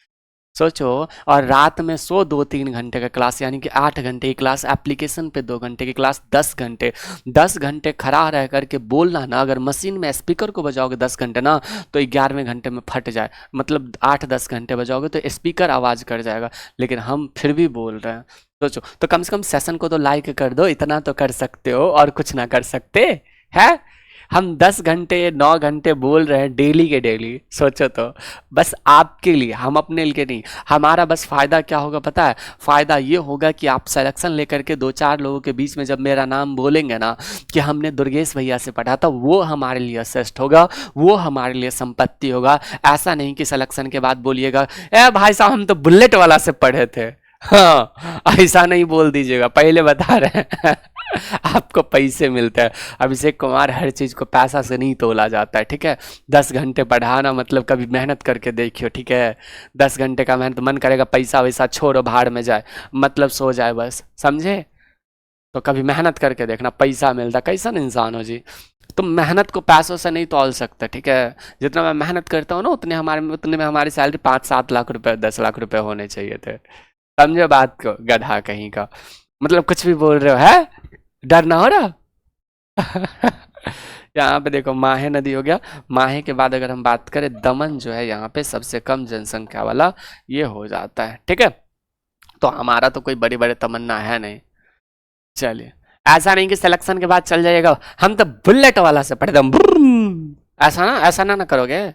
सोचो। और रात में सो 2-3 घंटे का क्लास, यानी कि 8 घंटे की क्लास, एप्लीकेशन पे 2 घंटे की क्लास, 10 घंटे, 10 घंटे खड़ा रह करके बोलना ना, अगर मशीन में स्पीकर को बजाओगे 10 घंटे ना, तो 11वें घंटे में फट जाए, मतलब 8-10 घंटे बजाओगे तो स्पीकर आवाज़ कर जाएगा, लेकिन हम फिर भी बोल रहे हैं। सोचो, तो कम से कम सेशन को तो लाइक कर दो, इतना तो कर सकते हो, और कुछ ना कर सकते है। हम 10 घंटे 9 घंटे बोल रहे हैं डेली के डेली, सोचो तो, बस आपके लिए, हम अपने लिए नहीं। हमारा बस फ़ायदा क्या होगा पता है, फ़ायदा ये होगा कि आप सिलेक्शन लेकर के 2-4 लोगों के बीच में जब मेरा नाम बोलेंगे ना कि हमने दुर्गेश भैया से पढ़ा था, वो हमारे लिए श्रेष्ठ होगा, वो हमारे लिए संपत्ति होगा। ऐसा नहीं कि सिलेक्शन के बाद बोलिएगा ए भाई साहब हम तो बुलेट वाला से पढ़े थे, हाँ ऐसा नहीं बोल दीजिएगा, पहले बता रहे हैं आपको पैसे मिलते हैं। अभिषेक कुमार, हर चीज़ को पैसा से नहीं तोला जाता है, ठीक है। 10 घंटे पढ़ाना मतलब कभी मेहनत करके देखियो, ठीक है। 10 घंटे का मेहनत, मन करेगा पैसा वैसा छोड़ो भाड़ में जाए, मतलब सो जाए बस, समझे। तो कभी मेहनत करके देखना, पैसा मिलता, कैसन इंसान हो जी। तुम मेहनत को पैसों से नहीं तोल सकते, ठीक है। जितना मैं मेहनत करता हूँ ना, उतने में हमारी सैलरी 5-7 लाख रुपए 10 लाख रुपए होने चाहिए थे, समझो बात को, गधा कहीं का। मतलब कुछ भी बोल रहे हो, है डर ना हो रहा यहाँ पे देखो माहे नदी हो गया, माहे के बाद अगर हम बात करें दमन जो है यहाँ पे सबसे कम जनसंख्या वाला ये हो जाता है, ठीक है। तो हमारा तो कोई बड़ी बड़ी तमन्ना है नहीं। चलिए, ऐसा नहीं कि सिलेक्शन के बाद चल जाइएगा हम तो बुलेट वाला से पढ़े दम, ऐसा ना करोगे,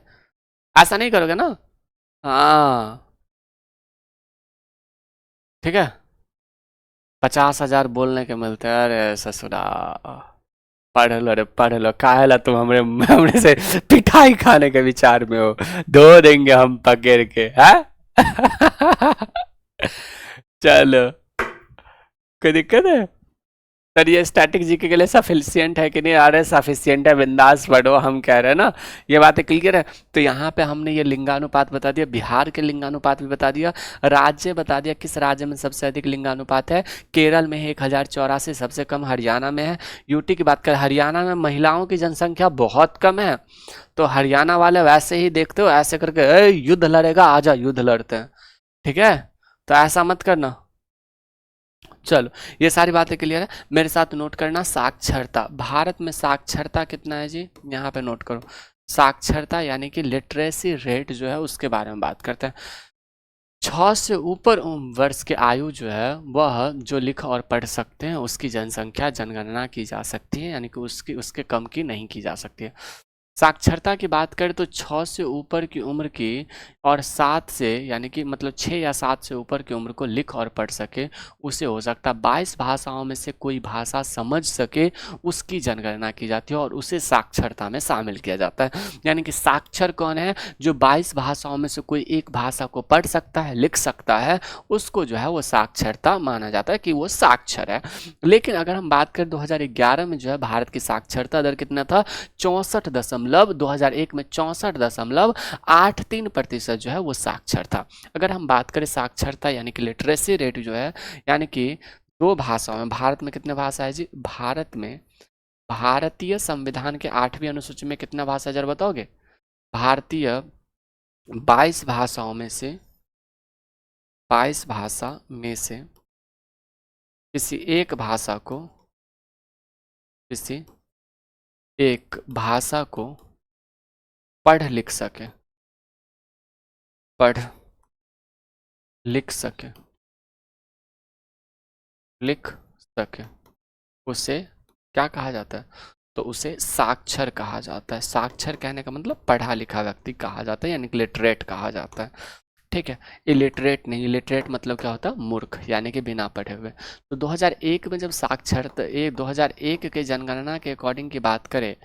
ऐसा नहीं करोगे ना। हाँ ठीक है, 50,000 बोलने के मिलते हैं, अरे ससुरा, पढ़ लो रे पढ़ लो, काहे ला तुम हमरे हमरे से पिटाई खाने के विचार में हो, धो देंगे हम पकड़ के, हैं चलो, कोई दिक्कत है सर, ये स्टैटिक जीके के लिए सफिशियंट है कि नहीं, आ रहे सफिशियंट है, बिंदास पढ़ो, हम कह रहे हैं ना, ये बातें क्लियर है। तो यहाँ पे हमने ये लिंगानुपात बता दिया, बिहार के लिंगानुपात भी बता दिया, राज्य बता दिया किस राज्य में सबसे अधिक लिंगानुपात है, केरल में है 1084, सबसे कम हरियाणा में है। यूटी की बात करें, हरियाणा में महिलाओं की जनसंख्या बहुत कम है, तो हरियाणा वाले वैसे ही देखते हो ऐसे करके युद्ध लड़ेगा, आजा युद्ध लड़ते हैं, ठीक है, तो ऐसा मत करना। चलो, ये सारी बातें क्लियर है, मेरे साथ नोट करना। साक्षरता, भारत में साक्षरता कितना है जी, यहाँ पे नोट करो। साक्षरता यानी कि लिटरेसी रेट जो है उसके बारे में बात करते हैं। 6 से ऊपर वर्ष के आयु जो है वह जो लिख और पढ़ सकते हैं उसकी जनसंख्या जनगणना की जा सकती है, यानी कि उसके कम की नहीं की जा सकती है। साक्षरता की बात करें तो 6 से ऊपर की उम्र की और 7 से, यानी कि मतलब 6 या 7 से ऊपर की उम्र को लिख और पढ़ सके उसे हो सकता है 22 भाषाओं में से कोई भाषा समझ सके उसकी जनगणना की जाती है और उसे साक्षरता में शामिल किया जाता है। यानी कि साक्षर कौन है, जो 22 भाषाओं में से कोई एक भाषा को पढ़ सकता है लिख सकता है, उसको जो है वो साक्षरता माना जाता है कि वो साक्षर है। लेकिन अगर हम बात करें 2011 में जो है भारत की साक्षरता दर कितना था, 2001 में 64.83% जो है वो साक्षर था। अगर हम बात करें साक्षरता यानी कि लिटरेसी रेट जो है, यानी कि 2 भाषाओं में, भारत में कितने भाषा है जी, भारत में भारतीय संविधान के 8वीं अनुसूची में कितना भाषा है जरा बताओगे, भारतीय 22 भाषाओं में से 22 भाषा में से किसी एक भाषा को, किसी एक भाषा को पढ़ लिख सके, पढ़ लिख सके, लिख सके उसे क्या कहा जाता है? तो उसे साक्षर कहा जाता है। साक्षर कहने का मतलब पढ़ा लिखा व्यक्ति कहा जाता है, यानी कि लिटरेट कहा जाता है। ठीक है, इलिटरेट नहीं, इलिटरेट मतलब क्या होता है? मूर्ख, यानी कि बिना पढ़े हुए। तो 2001 में जब साक्षरता 2001 के जनगणना के अकॉर्डिंग की बात करें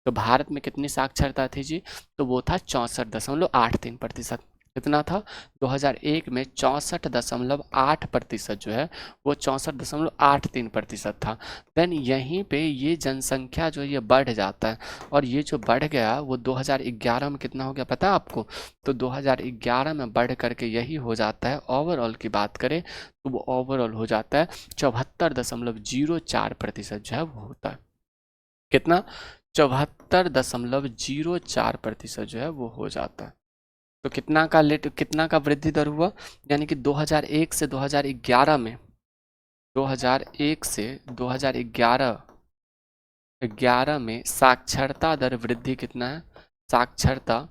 तो भारत में कितनी साक्षरता थी जी? तो वो था 64.83%। कितना था? 2001 में 64.8% जो है वो 64.83% था। देन यहीं पे ये जनसंख्या जो ये बढ़ जाता है, और ये जो बढ़ गया वो 2011 में कितना हो गया पता है आपको? तो 2011 में बढ़ करके यही हो जाता है, ओवरऑल की बात करें तो वो ओवरऑल हो जाता है 74.04% जो है वो होता है। कितना? 74.04% जो है वो हो जाता है। तो कितना का वृद्धि दर हुआ? यानी कि 2001 से 2011 में, 2001 से 2011 में साक्षरता दर वृद्धि कितना है? साक्षरता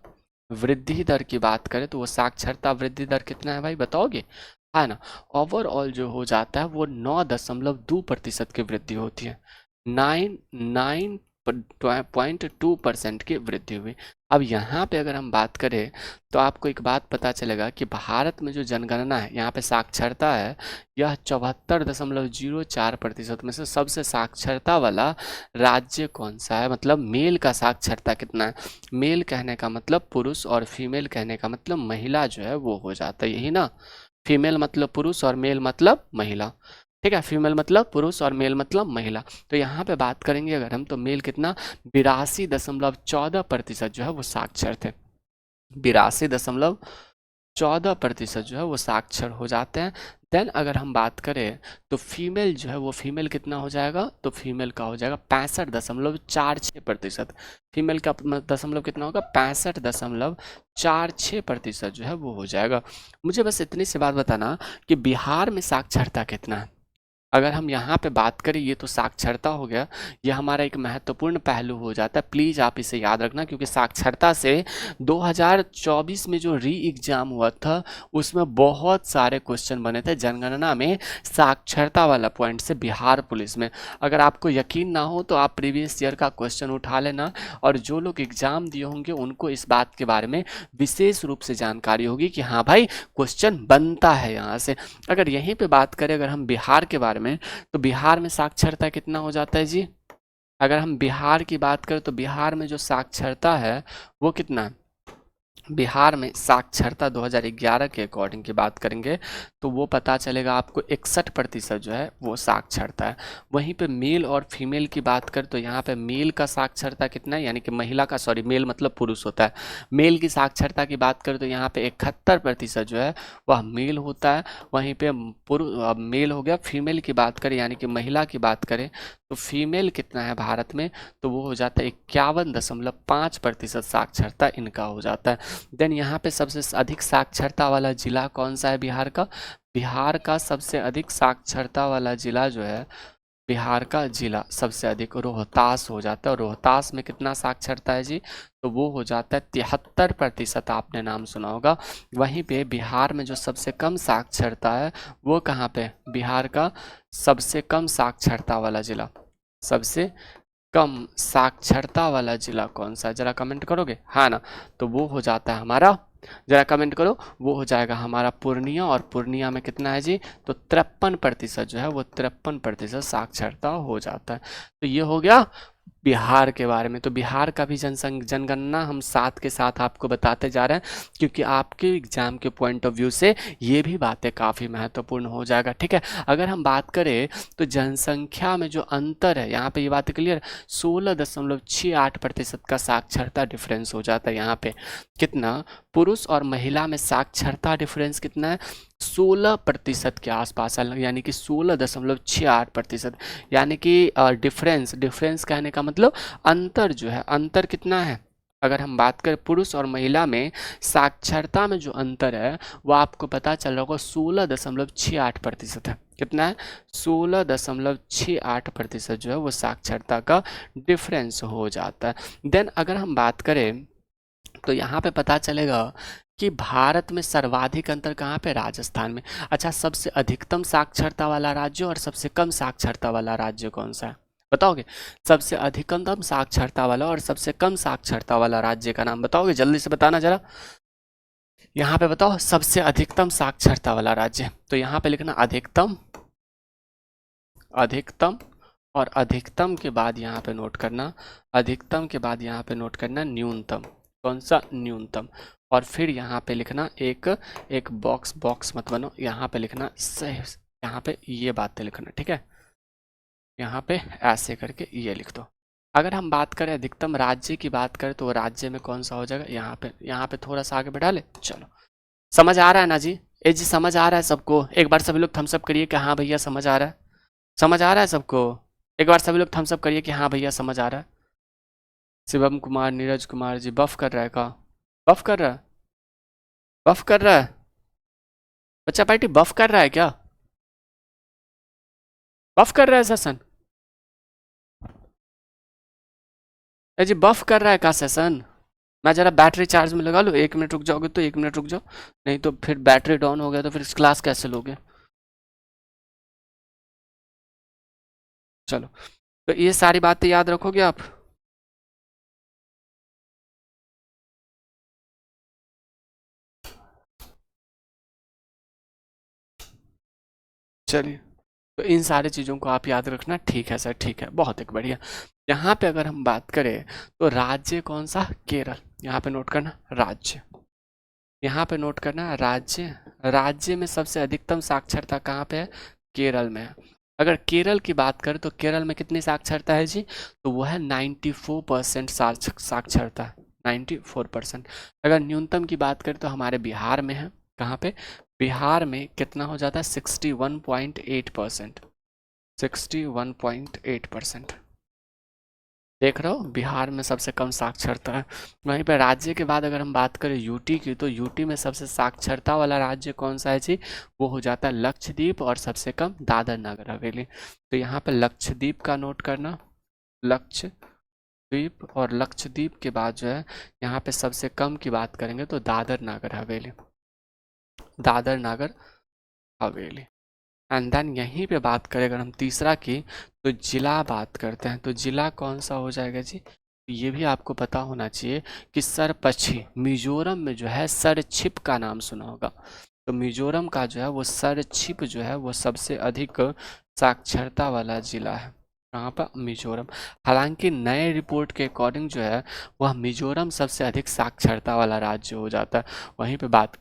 वृद्धि दर की बात करें तो वो साक्षरता वृद्धि दर कितना है भाई, बताओगे? है ना? ओवरऑल जो हो जाता है वो 9.2% की वृद्धि होती है। 9.2% की वृद्धि हुई। अब यहाँ पे अगर हम बात करें तो आपको एक बात पता चलेगा कि भारत में जो जनगणना है, यहाँ पे साक्षरता है, यह 74.04% में से सबसे साक्षरता वाला राज्य कौन सा है? मतलब मेल का साक्षरता कितना है? मेल कहने का मतलब पुरुष और फीमेल कहने का मतलब महिला जो है वो हो जाता है, यही ना? फीमेल मतलब पुरुष और मेल मतलब महिला। ठीक है, फीमेल मतलब पुरुष और मेल मतलब महिला। तो यहाँ पे बात करेंगे अगर हम, तो मेल कितना? 82.14% जो है वो साक्षर थे। 82.14% जो है वो साक्षर हो जाते हैं। देन अगर हम बात करें तो फीमेल जो है वो फीमेल कितना हो जाएगा? तो फीमेल का हो जाएगा 65.46%। फीमेल का दशमलव कितना होगा? 65.46% जो है वो हो जाएगा। मुझे बस इतनी सी बात बताना कि बिहार में साक्षरता कितना है? अगर हम यहाँ पे बात करें, ये तो साक्षरता हो गया, ये हमारा एक महत्वपूर्ण पहलू हो जाता है, प्लीज़ आप इसे याद रखना, क्योंकि साक्षरता से 2024 में जो री एग्ज़ाम हुआ था उसमें बहुत सारे क्वेश्चन बने थे जनगणना में साक्षरता वाला पॉइंट से, बिहार पुलिस में। अगर आपको यकीन ना हो तो आप प्रीवियस ईयर का क्वेश्चन उठा लेना, और जो लोग एग्ज़ाम दिए होंगे उनको इस बात के बारे में विशेष रूप से जानकारी होगी कि हाँ भाई क्वेश्चन बनता है यहाँ से। अगर यहीं पे बात करें अगर हम बिहार के बारे में, तो बिहार में साक्षरता कितना हो जाता है जी? अगर हम बिहार की बात करें तो बिहार में जो साक्षरता है वो कितना है? बिहार में साक्षरता 2011 के अकॉर्डिंग की बात करेंगे तो वो पता चलेगा आपको 61% जो है वो साक्षरता है। वहीं पे मेल और फीमेल की बात करें तो यहाँ पे मेल का साक्षरता कितना है, यानी कि महिला का, सॉरी मेल मतलब पुरुष होता है, मेल की साक्षरता की बात करें तो यहाँ पे 71% जो है वह मेल होता है। वहीं पे पुरुष मेल हो गया। फीमेल की बात करें यानी कि महिला की बात करें तो फीमेल कितना है भारत में? तो वो हो जाता है 51.5% साक्षरता इनका हो जाता है। देन यहाँ पे सबसे अधिक साक्षरता वाला जिला कौन सा है बिहार का? बिहार का सबसे अधिक साक्षरता वाला जिला जो है, बिहार का जिला सबसे अधिक रोहतास हो जाता है। रोहतास में कितना साक्षरता है जी? तो वो हो जाता है 73%, आपने नाम सुना होगा। वहीं पे बिहार में जो सबसे कम साक्षरता है वो कहाँ पे? बिहार का सबसे कम साक्षरता वाला जिला, सबसे कम साक्षरता वाला जिला कौन सा है? जरा कमेंट करोगे, हाँ ना? तो वो हो जाता है हमारा, जरा कमेंट करो, वो हो जाएगा हमारा पूर्णिया। और पूर्णिया में कितना है जी? तो 53% जो है वो 53% साक्षरता हो जाता है। तो ये हो गया बिहार के बारे में। तो बिहार का भी जनगणना हम साथ के साथ आपको बताते जा रहे हैं, क्योंकि आपके एग्जाम के पॉइंट ऑफ व्यू से ये भी बातें काफ़ी महत्वपूर्ण हो जाएगा। ठीक है, अगर हम बात करें तो जनसंख्या में जो अंतर है, यहाँ पे ये बात क्लियर, 16.68% का साक्षरता डिफरेंस हो जाता है। यहाँ पे कितना? पुरुष और महिला में साक्षरता डिफरेंस कितना है? 16% के आसपास, यानी कि 16.68%। यानी कि डिफरेंस कहने का मतलब अंतर जो है, अंतर कितना है? अगर हम बात करें पुरुष और महिला में साक्षरता में जो अंतर है वो आपको पता चल रहा होगा 16.68% है। कितना है? 16.68% जो है वो साक्षरता का डिफरेंस हो जाता है। देन अगर हम बात करें तो यहाँ पे पता चलेगा कि भारत में सर्वाधिक अंतर कहाँ पे? राजस्थान में। अच्छा, सबसे अधिकतम साक्षरता वाला राज्य और सबसे कम साक्षरता वाला राज्य कौन सा है? बताओगे? सबसे अधिकतम साक्षरता वाला और सबसे कम साक्षरता वाला राज्य का नाम बताओगे? जल्दी से बताना जरा। यहाँ पे बताओ सबसे अधिकतम साक्षरता वाला राज्य, तो यहाँ पे लिखना अधिकतम, अधिकतम, और अधिकतम के बाद यहाँ पे नोट करना, अधिकतम के बाद यहाँ पे नोट करना न्यूनतम। कौन सा? न्यूनतम। और फिर यहाँ पे लिखना एक एक बॉक्स, बॉक्स मत बनो, यहाँ पे लिखना सही, यहाँ पे ये बातें लिखना, ठीक है? यहाँ पे ऐसे करके ये लिख दो। अगर हम बात करें अधिकतम राज्य की बात करें तो राज्य में कौन सा हो जाएगा? यहाँ पे थोड़ा सा आगे बढ़ा ले। चलो, समझ आ रहा है ना जी? ए जी समझ आ रहा है सबको? एक बार सभी लोग थम्स अप करिए कि हाँ भैया समझ आ रहा है। समझ आ रहा है सबको? एक बार सभी लोग थम्स अप करिए कि हाँ भैया समझ आ रहा है। शिवम कुमार, नीरज कुमार जी बफ कर रहा है का? बफ कर रहा है? बफ कर रहा है? बच्चा पार्टी बफ कर रहा है क्या? बफ कर रहा है सेशन? ए जी बफ कर रहा है का सेशन? मैं जरा बैटरी चार्ज में लगा लूँ, 1 मिनट रुक जाओगे तो 1 मिनट रुक जाओ, नहीं तो फिर बैटरी डाउन हो गया तो फिर क्लास कैसे लोगे? चलो, तो ये सारी बातें याद रखोगे आप? चलिए, तो इन सारी चीज़ों को आप याद रखना। ठीक है सर, ठीक है, बहुत एक बढ़िया। यहाँ पे अगर हम बात करें तो राज्य कौन सा? केरल। यहाँ पे नोट करना राज्य, यहाँ पे नोट करना राज्य। राज्य में सबसे अधिकतम साक्षरता कहाँ पे है? केरल में है। अगर केरल की बात करें तो केरल में कितनी साक्षरता है जी? तो वो है 94% साक्षरता है, 94%। अगर न्यूनतम की बात करें तो हमारे बिहार में है। कहाँ पे? बिहार में कितना हो जाता है? 61.8%, 61.8%। देख रहे हो, बिहार में सबसे कम साक्षरता है। वहीं पर राज्य के बाद अगर हम बात करें यूटी की, तो यूटी में सबसे साक्षरता वाला राज्य कौन सा है जी? वो हो जाता है लक्षद्वीप, और सबसे कम दादर नगर हवेली। तो यहाँ पे लक्षद्वीप का नोट करना, लक्षद्वीप, और लक्षद्वीप के बाद जो है यहाँ पे सबसे कम की बात करेंगे तो दादर नगर हवेली, दादर नगर हवेली। एंड देन यहीं पे बात करें अगर हम तीसरा की, तो जिला बात करते हैं, तो जिला कौन सा हो जाएगा जी? ये भी आपको पता होना चाहिए कि सरपछी, मिजोरम में जो है सरछिप का नाम सुना होगा। तो मिजोरम का जो है वो सरछिप जो है वो सबसे अधिक साक्षरता वाला जिला है। कहाँ पर? मिजोरम। हालांकि नए रिपोर्ट के अकॉर्डिंग जो है वह मिजोरम सबसे अधिक साक्षरता वाला राज्य हो जाता है। वहीं पे बात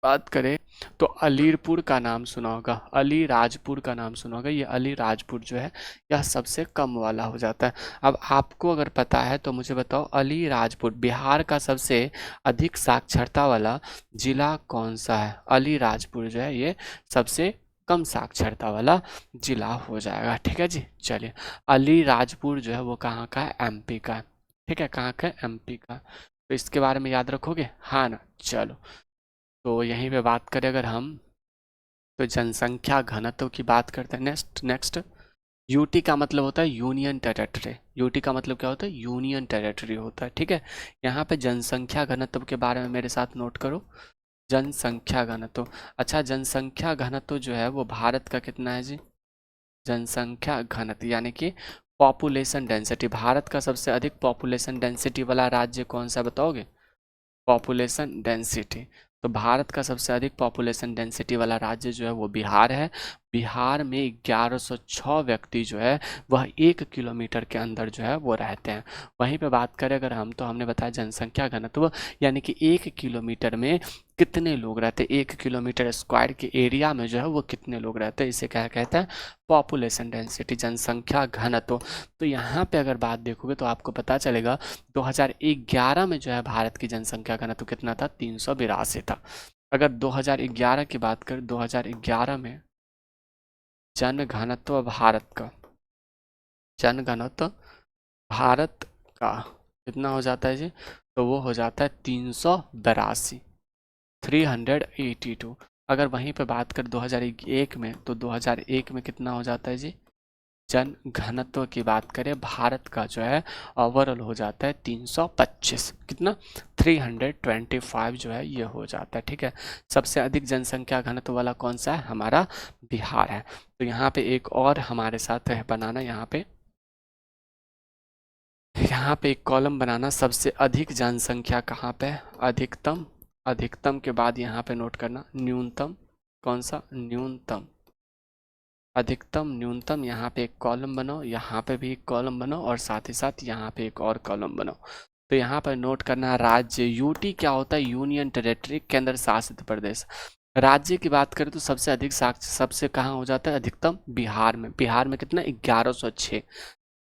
बात करें तो अलीरपुर का नाम सुना होगा, अलीराजपुर का नाम सुना होगा। ये अलीराजपुर जो है यह सबसे कम वाला हो जाता है। अब आपको अगर पता है तो मुझे बताओ, अलीराजपुर बिहार का सबसे अधिक साक्षरता वाला जिला कौन सा है? अलीराजपुर जो है ये सबसे कम साक्षरता वाला जिला हो जाएगा। ठीक है जी, चलिए। अलीराजपुर जो है वो कहाँ का है? एमपी का है। ठीक है, कहाँ का है? एमपी का। तो इसके बारे में याद रखोगे? हाँ ना, चलो। तो यहीं पे बात करें अगर हम, तो जनसंख्या घनत्व की बात करते हैं। नेक्स्ट नेक्स्ट, यूटी का मतलब होता है यूनियन टेरिटरी। यूटी का मतलब क्या होता है? यूनियन टेरिटरी होता है। ठीक है, यहाँ पे जनसंख्या घनत्व के बारे में मेरे साथ नोट करो, जनसंख्या घनत्व। अच्छा, जनसंख्या घनत्व जो है वो भारत का कितना है जी? जनसंख्या घनत्व यानी कि पॉपुलेशन डेंसिटी, भारत का सबसे अधिक पॉपुलेशन डेंसिटी वाला राज्य कौन सा बताओगे? पॉपुलेशन डेंसिटी, तो भारत का सबसे अधिक पॉपुलेशन डेंसिटी वाला राज्य जो है वो बिहार है। बिहार में 1106 व्यक्ति जो है वह 1 किलोमीटर के अंदर जो है वो रहते हैं। वहीं पे बात करें अगर हम, तो हमने बताया जनसंख्या घनत्व यानी कि 1 किलोमीटर में कितने लोग रहते हैं, 1 किलोमीटर स्क्वायर के एरिया में जो है वो कितने लोग रहते हैं, इसे क्या कहते हैं? पॉपुलेशन डेंसिटी, जनसंख्या घनत्व। तो यहाँ पे अगर बात देखोगे तो आपको पता चलेगा 2011 में जो है भारत की जनसंख्या घनत्व कितना था? 382 था। अगर 2011 की बात करें, 2011 में जन घनत्व भारत का, जन घनत्व भारत का कितना हो जाता है जी? तो वो हो जाता है 382, 382। अगर वहीं पे बात करें 2001 में, तो 2001 में कितना हो जाता है जी? जन घनत्व की बात करें भारत का जो है ओवरऑल हो जाता है 325, कितना? 325 जो है ये हो जाता है। ठीक है, सबसे अधिक जनसंख्या घनत्व वाला कौन सा है? हमारा बिहार है। तो यहाँ पे एक और हमारे साथ है बनाना, यहाँ पे यहाँ पे एक कॉलम बनाना, सबसे अधिक जनसंख्या कहाँ पे, अधिकतम, अधिकतम के बाद यहाँ पे नोट करना न्यूनतम, कौन सा, न्यूनतम, अधिकतम न्यूनतम, यहाँ पे एक कॉलम बनाओ, यहाँ पे भी एक कॉलम बनाओ और साथ ही साथ यहाँ पे एक और कॉलम बनाओ। तो यहाँ पर नोट करना राज्य, यूटी क्या होता है, यूनियन टेरिटरी, केंद्र शासित प्रदेश। राज्य की बात करें तो सबसे अधिक सबसे कहाँ हो जाता है, अधिकतम बिहार में। बिहार में कितना, 1106।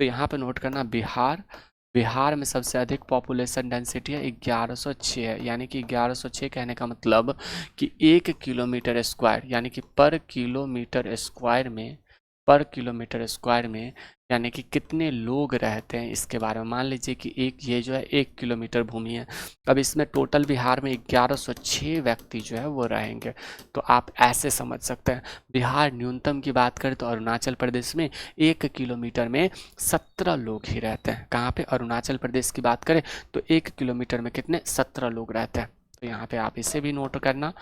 तो यहाँ पे नोट करना बिहार, बिहार में सबसे अधिक पॉपुलेशन डेंसिटी है 1106 है, यानी कि 1106 कहने का मतलब कि 1 किलोमीटर स्क्वायर, यानी कि पर किलोमीटर स्क्वायर में, पर किलोमीटर स्क्वायर में यानी कि कितने लोग रहते हैं इसके बारे में। मान लीजिए कि एक ये जो है 1 किलोमीटर भूमि है, अब इसमें टोटल बिहार में 1106 व्यक्ति जो है वो रहेंगे। तो आप ऐसे समझ सकते हैं। बिहार न्यूनतम की बात करें तो अरुणाचल प्रदेश में 1 किलोमीटर में 17 लोग ही रहते हैं। कहाँ पे, अरुणाचल प्रदेश की बात करें तो 1 किलोमीटर में कितने, 17 लोग रहते हैं। तो यहाँ पे आप इसे भी नोट करना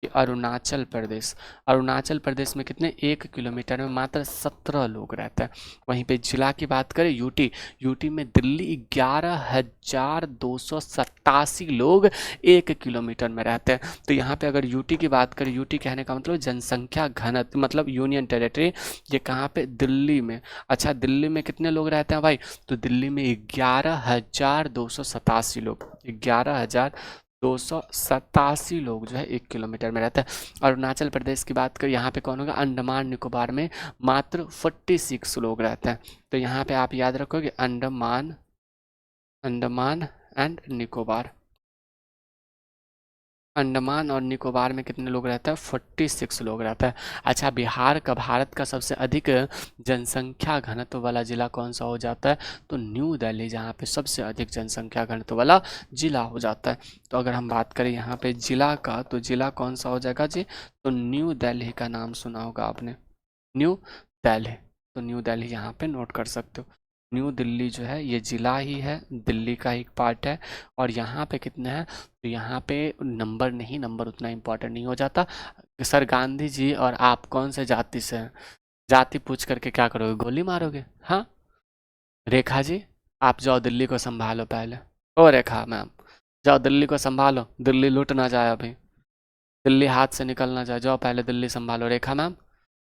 कि अरुणाचल प्रदेश, अरुणाचल प्रदेश में कितने, 1 किलोमीटर में मात्र 17 लोग रहते हैं। वहीं पे जिला की बात करें यूटी, यूटी में दिल्ली 11,287 लोग 1 किलोमीटर में रहते हैं। तो यहाँ पे अगर यूटी की बात करें, यूटी कहने का मतलब जनसंख्या घनत्व, मतलब यूनियन टेरिटरी, ये कहाँ पे, दिल्ली में। अच्छा, दिल्ली में कितने लोग रहते हैं भाई, तो दिल्ली में 11,287 लोग, 11,287 लोग जो है 1 किलोमीटर में रहते हैं। अरुणाचल प्रदेश की बात करें, यहाँ पे कौन होगा, अंडमान निकोबार में मात्र 46 लोग रहते हैं। तो यहाँ पे आप याद रखोगे अंडमान, अंडमान एंड निकोबार, अंडमान और निकोबार में कितने लोग रहते हैं, 46 लोग रहता है। अच्छा, बिहार का, भारत का सबसे अधिक जनसंख्या घनत्व वाला जिला कौन सा हो जाता है, तो न्यू दिल्ली, जहाँ पे सबसे अधिक जनसंख्या घनत्व वाला जिला हो जाता है। तो अगर हम बात करें यहाँ पे जिला का, तो जिला कौन सा हो जाएगा जी, तो न्यू दिल्ली का नाम सुना होगा आपने, न्यू दिल्ली। तो न्यू दिल्ली यहाँ पे नोट कर सकते हो। न्यू दिल्ली जो है ये जिला ही है, दिल्ली का एक पार्ट है। और यहाँ पे कितने हैं, तो यहाँ पे नंबर नहीं, नंबर उतना इम्पोर्टेंट नहीं हो जाता। सर गांधी जी और आप कौन से जाति से हैं, जाति पूछ करके क्या करोगे, गोली मारोगे। हाँ, रेखा जी आप जाओ दिल्ली को संभालो पहले। ओ रेखा मैम, जाओ दिल्ली को संभालो, दिल्ली लूट ना जाए अभी, दिल्ली हाथ से निकल ना जाए, जाओ पहले दिल्ली संभालो। रेखा मैम,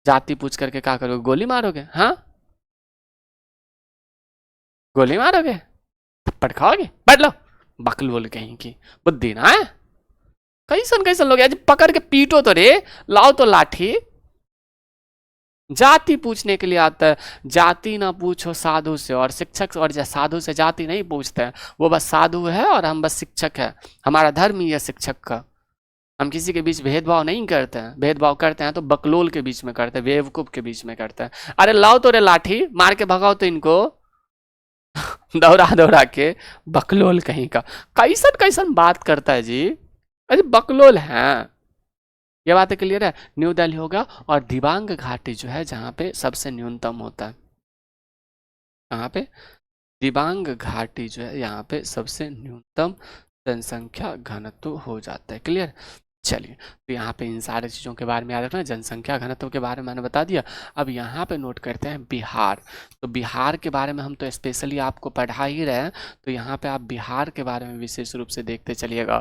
जाति पूछ करके क्या करोगे, गोली मारोगे। हाँ, गोली मारोगे, थप्पड़ खाओगे, बैठ लो, बकलोल कहीं की, बुद्धि ना है। कैसन कैसन लोग आज पकड़ के पीटो तो रे, लाओ तो लाठी। जाति पूछने के लिए आता है, जाति ना पूछो साधु से, और शिक्षक और साधु से जाति नहीं पूछते हैं, वो बस साधु है और हम बस शिक्षक है। हमारा धर्म ही है शिक्षक का। हम किसी के बीच भेदभाव नहीं करते हैं, भेदभाव करते हैं तो बकलोल के बीच में करते हैं, बेवकूफ के बीच में करते हैं। अरे लाओ तो रे लाठी, मार के भगाओ तो इनको दौड़ा दौड़ा के, बकलोल कहीं का। कैसन कैसन बात करता है जी, अरे बकलोल है। ये बात क्लियर है। न्यू दिल्ली होगा। और दिबांग घाटी जो है जहाँ पे सबसे न्यूनतम होता है, यहाँ पे दिबांग घाटी जो है यहाँ पे सबसे न्यूनतम जनसंख्या घनत्व हो जाता है। क्लियर, चलिए। तो यहाँ पे इन सारे चीज़ों के बारे में याद रखना, जनसंख्या घनत्व के बारे में मैंने बता दिया। अब यहाँ पे नोट करते हैं बिहार। तो बिहार के बारे में हम तो स्पेशली आपको पढ़ा ही रहे हैं, तो यहाँ पे आप बिहार के बारे में विशेष रूप से देखते चलिएगा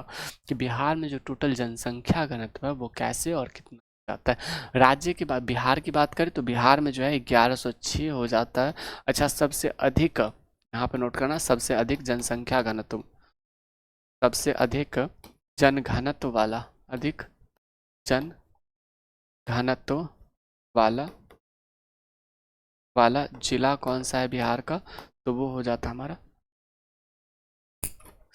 कि बिहार में जो टोटल जनसंख्या घनत्व है वो कैसे और कितना जाता है। राज्य की बात, बिहार की बात करें तो बिहार में जो है 1106 हो जाता है। अच्छा, सबसे अधिक यहाँ पे नोट करना, सबसे अधिक जनसंख्या घनत्व, सबसे अधिक जन घनत्व वाला, अधिक जन घनत्व वाला वाला जिला कौन सा है बिहार का, तो वो हो जाता है हमारा,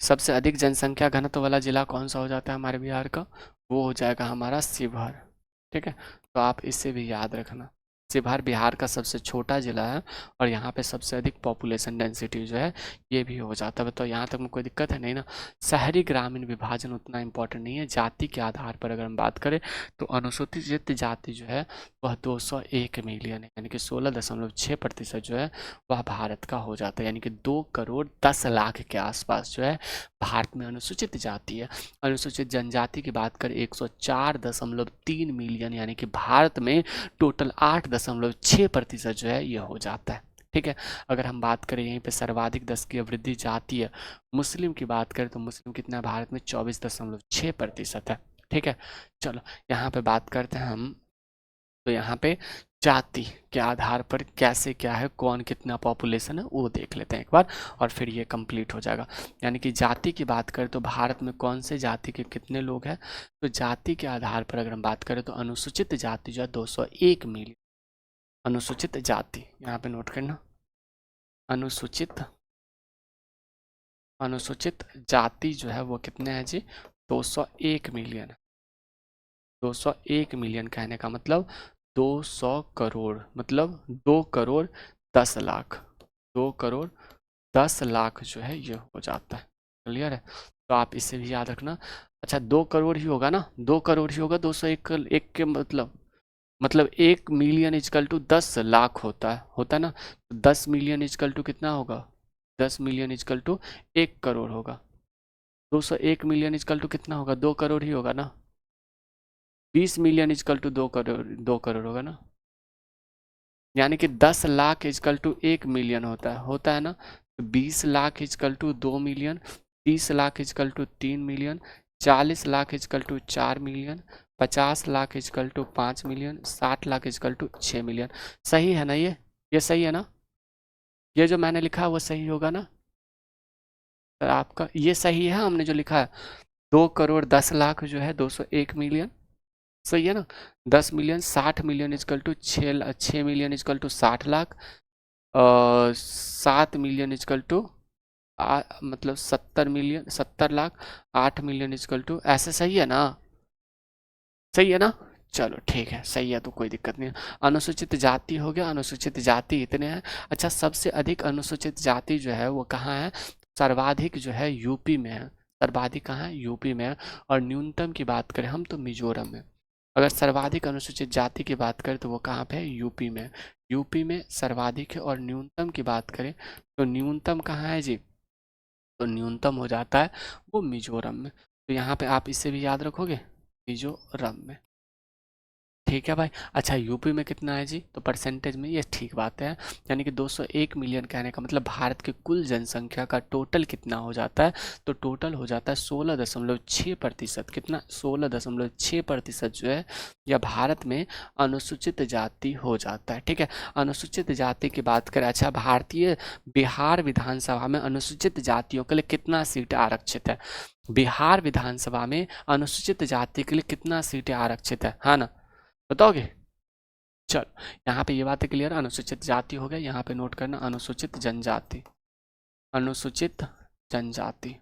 सबसे अधिक जनसंख्या घनत्व वाला जिला कौन सा हो जाता है हमारे बिहार का, वो हो जाएगा हमारा शिवहर। ठीक है, तो आप इसे भी याद रखना। शिवहर बिहार का सबसे छोटा जिला है और यहाँ पे सबसे अधिक पॉपुलेशन डेंसिटी जो है ये भी हो जाता है। तो यहाँ तक में कोई दिक्कत है नहीं ना। शहरी ग्रामीण विभाजन उतना इम्पोर्टेंट नहीं है। जाति के आधार पर अगर हम बात करें तो अनुसूचित जाति जो है वह 201 मिलियन है, यानी कि 16.6% जो है वह भारत का हो जाता है, यानी कि 2,10,00,000 के आसपास जो है भारत में अनुसूचित जाति है। अनुसूचित जनजाति की बात करें 104.3 मिलियन, यानी कि भारत में टोटल 8.6% जो है ये हो जाता है। ठीक है। अगर हम बात करें यहीं पे सर्वाधिक 10 की वृद्धि जाती है, मुस्लिम की बात करें तो मुस्लिम कितना है भारत में 24.6% है। ठीक है, चलो यहाँ पे बात करते हैं हम। तो यहाँ पे जाति के आधार पर कैसे क्या है, कौन कितना पॉपुलेशन है वो देख लेते हैं एक बार, और फिर ये कंप्लीट हो जाएगा। यानी कि जाति की बात करें तो भारत में कौन से जाति के कितने लोग हैं, तो जाति के आधार पर अगर हम बात करें तो अनुसूचित जाति जो है 201 मिलियन। अनुसूचित जाति यहाँ पे नोट करना, अनुसूचित अनुसूचित जाति जो है वो कितने हैं जी, 201 मिलियन। 201 मिलियन कहने का मतलब 200 करोड़, मतलब 2 करोड़ 10 लाख, 2 करोड़ 10 लाख जो है ये हो जाता है। क्लियर है, तो आप इसे भी याद रखना। अच्छा 2 करोड़ ही होगा ना, 2 करोड़ ही होगा, 201 एक के मतलब 1 मिलियन इजकल टू 10 लाख होता है ना। 10 मिलियन इजकल टू कितना होगा, 10 मिलियन इजकल टू 1 करोड़ होगा। 201 मिलियन इजकल टू कितना होगा, 2 करोड़ ही होगा ना। 20 मिलियन इजकल टू 2 करोड़ होगा ना। यानी कि 10 लाख इजकल टू 1 मिलियन होता है ना। तो 20 lakh is equal to 2 million, 30 lakh is equal to 3 million, 40 lakh is equal to 4 million, 50 lakh is equal to 5 million, 60 lakh is equal to 6 million. सही है ना ये सही है ना, ये जो मैंने लिखा है वो सही होगा ना। तो आपका ये सही है, हमने जो लिखा है 2 करोड़ 10 लाख जो है 201 मिलियन, सही है ना। 10 million 60 million is equal to 6 million is equal to 60 lakh, 7 million is equal to मतलब 70 million 70 lakh, 8 million is equal to, ऐसे सही है ना, सही है ना। चलो ठीक है, सही है तो कोई दिक्कत नहीं है। अनुसूचित जाति हो गया, अनुसूचित जाति इतने हैं। अच्छा सबसे अधिक अनुसूचित जाति जो है वो कहाँ है, सर्वाधिक जो है यूपी में है। सर्वाधिक कहाँ है, यूपी में है। और न्यूनतम की बात करें हम तो मिजोरम में। अगर सर्वाधिक अनुसूचित जाति की बात करें तो वो कहाँ पे है, यूपी में। यूपी में सर्वाधिक है। और न्यूनतम की बात करें तो न्यूनतम कहाँ है जी, तो न्यूनतम हो जाता है वो मिजोरम में। तो यहाँ पे आप इसे भी याद रखोगे, मिजोरम में। ठीक है भाई। अच्छा यूपी में कितना है जी, तो परसेंटेज में ये ठीक बात है। यानी कि 201 मिलियन कहने का मतलब भारत की कुल जनसंख्या का टोटल कितना हो जाता है, तो टोटल हो जाता है 16.6%। कितना, 16.6% जो है यह भारत में अनुसूचित जाति हो जाता है। ठीक है, अनुसूचित जाति की बात करें। अच्छा भारतीय बिहार विधानसभा में अनुसूचित जातियों के लिए कितना सीट आरक्षित है, बिहार विधानसभा में अनुसूचित जाति के लिए कितना सीटें आरक्षित है, हाँ ना, बताओगे। चलो यहाँ पे ये बात क्लियर, अनुसूचित जाति हो गया। यहाँ पे नोट करना अनुसूचित जनजाति, अनुसूचित जनजाति।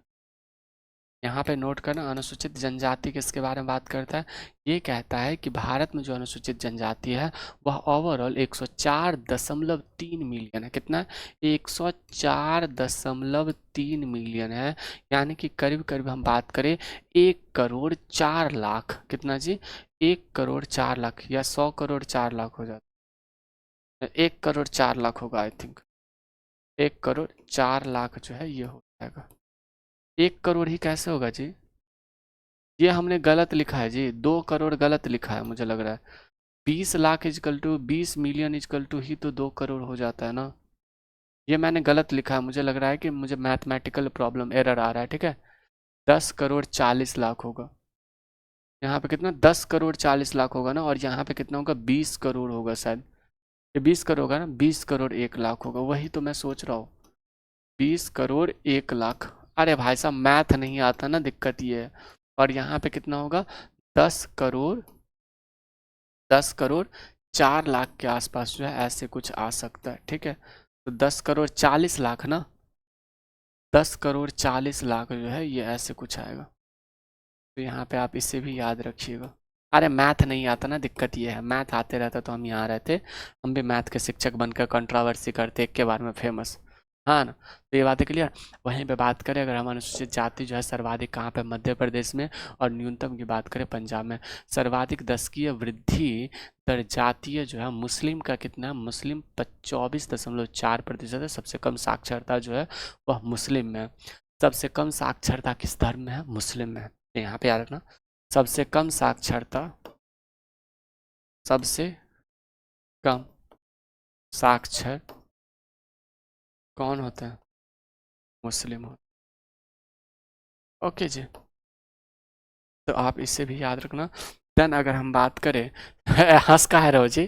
यहाँ पे नोट करना अनुसूचित जनजाति किसके बारे में बात करता है, ये कहता है कि भारत में जो अनुसूचित जनजाति है वह ओवरऑल 104.3 मिलियन है। कितना है, 104.3 मिलियन है। यानी कि करीब करीब हम बात करें 1 करोड़ 4 लाख, कितना जी, 1 करोड़ 4 लाख, या 100 करोड़ 4 लाख हो जाता है, 1 करोड़ 4 लाख होगा आई थिंक। 1 करोड़ 4 लाख जो है ये हो जाएगा। 1 करोड़ ही कैसे होगा जी, ये हमने गलत लिखा है जी, 2 करोड़ गलत लिखा है मुझे लग रहा है। 20 lakh is equal to 20 million is equal to ही तो 2 करोड़ हो जाता है ना। ये मैंने गलत लिखा है, मुझे लग रहा है कि मुझे मैथमेटिकल प्रॉब्लम एरर आ रहा है। ठीक है, 10 करोड़ 40 लाख होगा। यहाँ पे कितना, 10 करोड़ 40 लाख होगा ना, और यहाँ पे कितना होगा, 20 करोड़ होगा शायद। ये 20 करोड़ होगा ना, 20 करोड़ 1 लाख होगा, वही तो मैं सोच रहा हूँ। 20 करोड़ 1 लाख। अरे भाई साहब मैथ नहीं आता ना, दिक्कत ये है। और यहाँ पे कितना होगा, 10 करोड़ 4 लाख के आसपास जो है ऐसे कुछ आ सकता है। ठीक है, तो 10 करोड़ 40 लाख ना, 10 करोड़ 40 लाख जो है ये ऐसे कुछ आएगा। तो यहाँ पे आप इसे भी याद रखिएगा। अरे मैथ नहीं आता ना, दिक्कत ये है। मैथ आते रहता तो हम यहाँ रहते, हम भी मैथ के शिक्षक बनकर कंट्रोवर्सी करते, एक के बारे में फेमस, हाँ ना। तो ये बात है क्लियर। वहीं पे बात करें अगर हम अनुसूचित जाति जो है सर्वाधिक कहाँ पे, मध्य प्रदेश में। और न्यूनतम की बात करें पंजाब में। सर्वाधिक दशकीय वृद्धि दर जातीय जो है मुस्लिम का कितना है, मुस्लिम 24.4% है। सबसे कम साक्षरता जो है वह मुस्लिम में है। सबसे कम साक्षरता किस धर्म में है, मुस्लिम में है। तो यहाँ पे याद रखना, सबसे कम साक्षरता, सबसे कम साक्षर कौन होता है? मुस्लिम होता है। ओके जी, तो आप इससे भी याद रखना। देन अगर हम बात करें हंस का है रहो जी,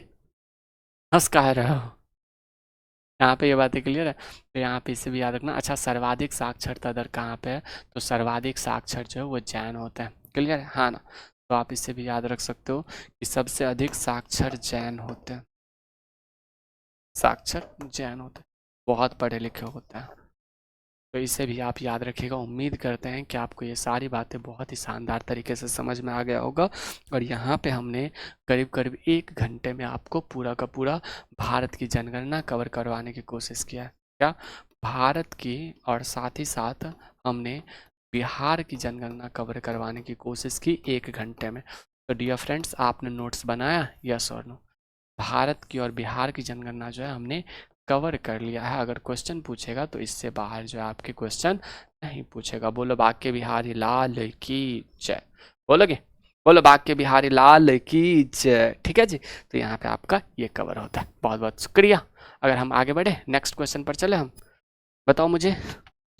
हंस का है रहो, यहाँ पे ये बातें क्लियर है। तो यहाँ पे इसे भी याद रखना। अच्छा, सर्वाधिक साक्षरता दर कहाँ पे है? तो सर्वाधिक साक्षर जो है वो जैन होता है। क्लियर है, हाँ ना? तो आप इसे भी याद रख सकते हो कि सबसे अधिक साक्षर जैन होते हैं, साक्षर जैन होते हैं, बहुत पढ़े लिखे होते हैं। तो इसे भी आप याद रखिएगा। उम्मीद करते हैं कि आपको ये सारी बातें बहुत ही शानदार तरीके से समझ में आ गया होगा। और यहाँ पे हमने करीब करीब 1 घंटे में आपको पूरा का पूरा भारत की जनगणना कवर करवाने की कोशिश किया है। क्या? भारत की, और साथ ही साथ हमने बिहार की जनगणना कवर करवाने की कोशिश की 1 घंटे में। तो डियर फ्रेंड्स, आपने नोट्स बनाया, यस और नो? भारत की और बिहार की जनगणना जो है हमने कवर कर लिया है। अगर क्वेश्चन पूछेगा तो इससे बाहर जो है आपके क्वेश्चन नहीं पूछेगा। बोलो बाके बिहारी लाल की जय। बोलोगे? बोलो बाके बिहारी लाल की जय। ठीक है जी, तो यहाँ पे आपका ये कवर होता है। बहुत बहुत शुक्रिया। अगर हम आगे बढ़े, नेक्स्ट क्वेश्चन पर चले हम, बताओ मुझे।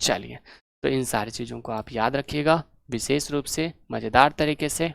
चलिए, तो इन सारी चीज़ों को आप याद रखिएगा, विशेष रूप से मज़ेदार तरीके से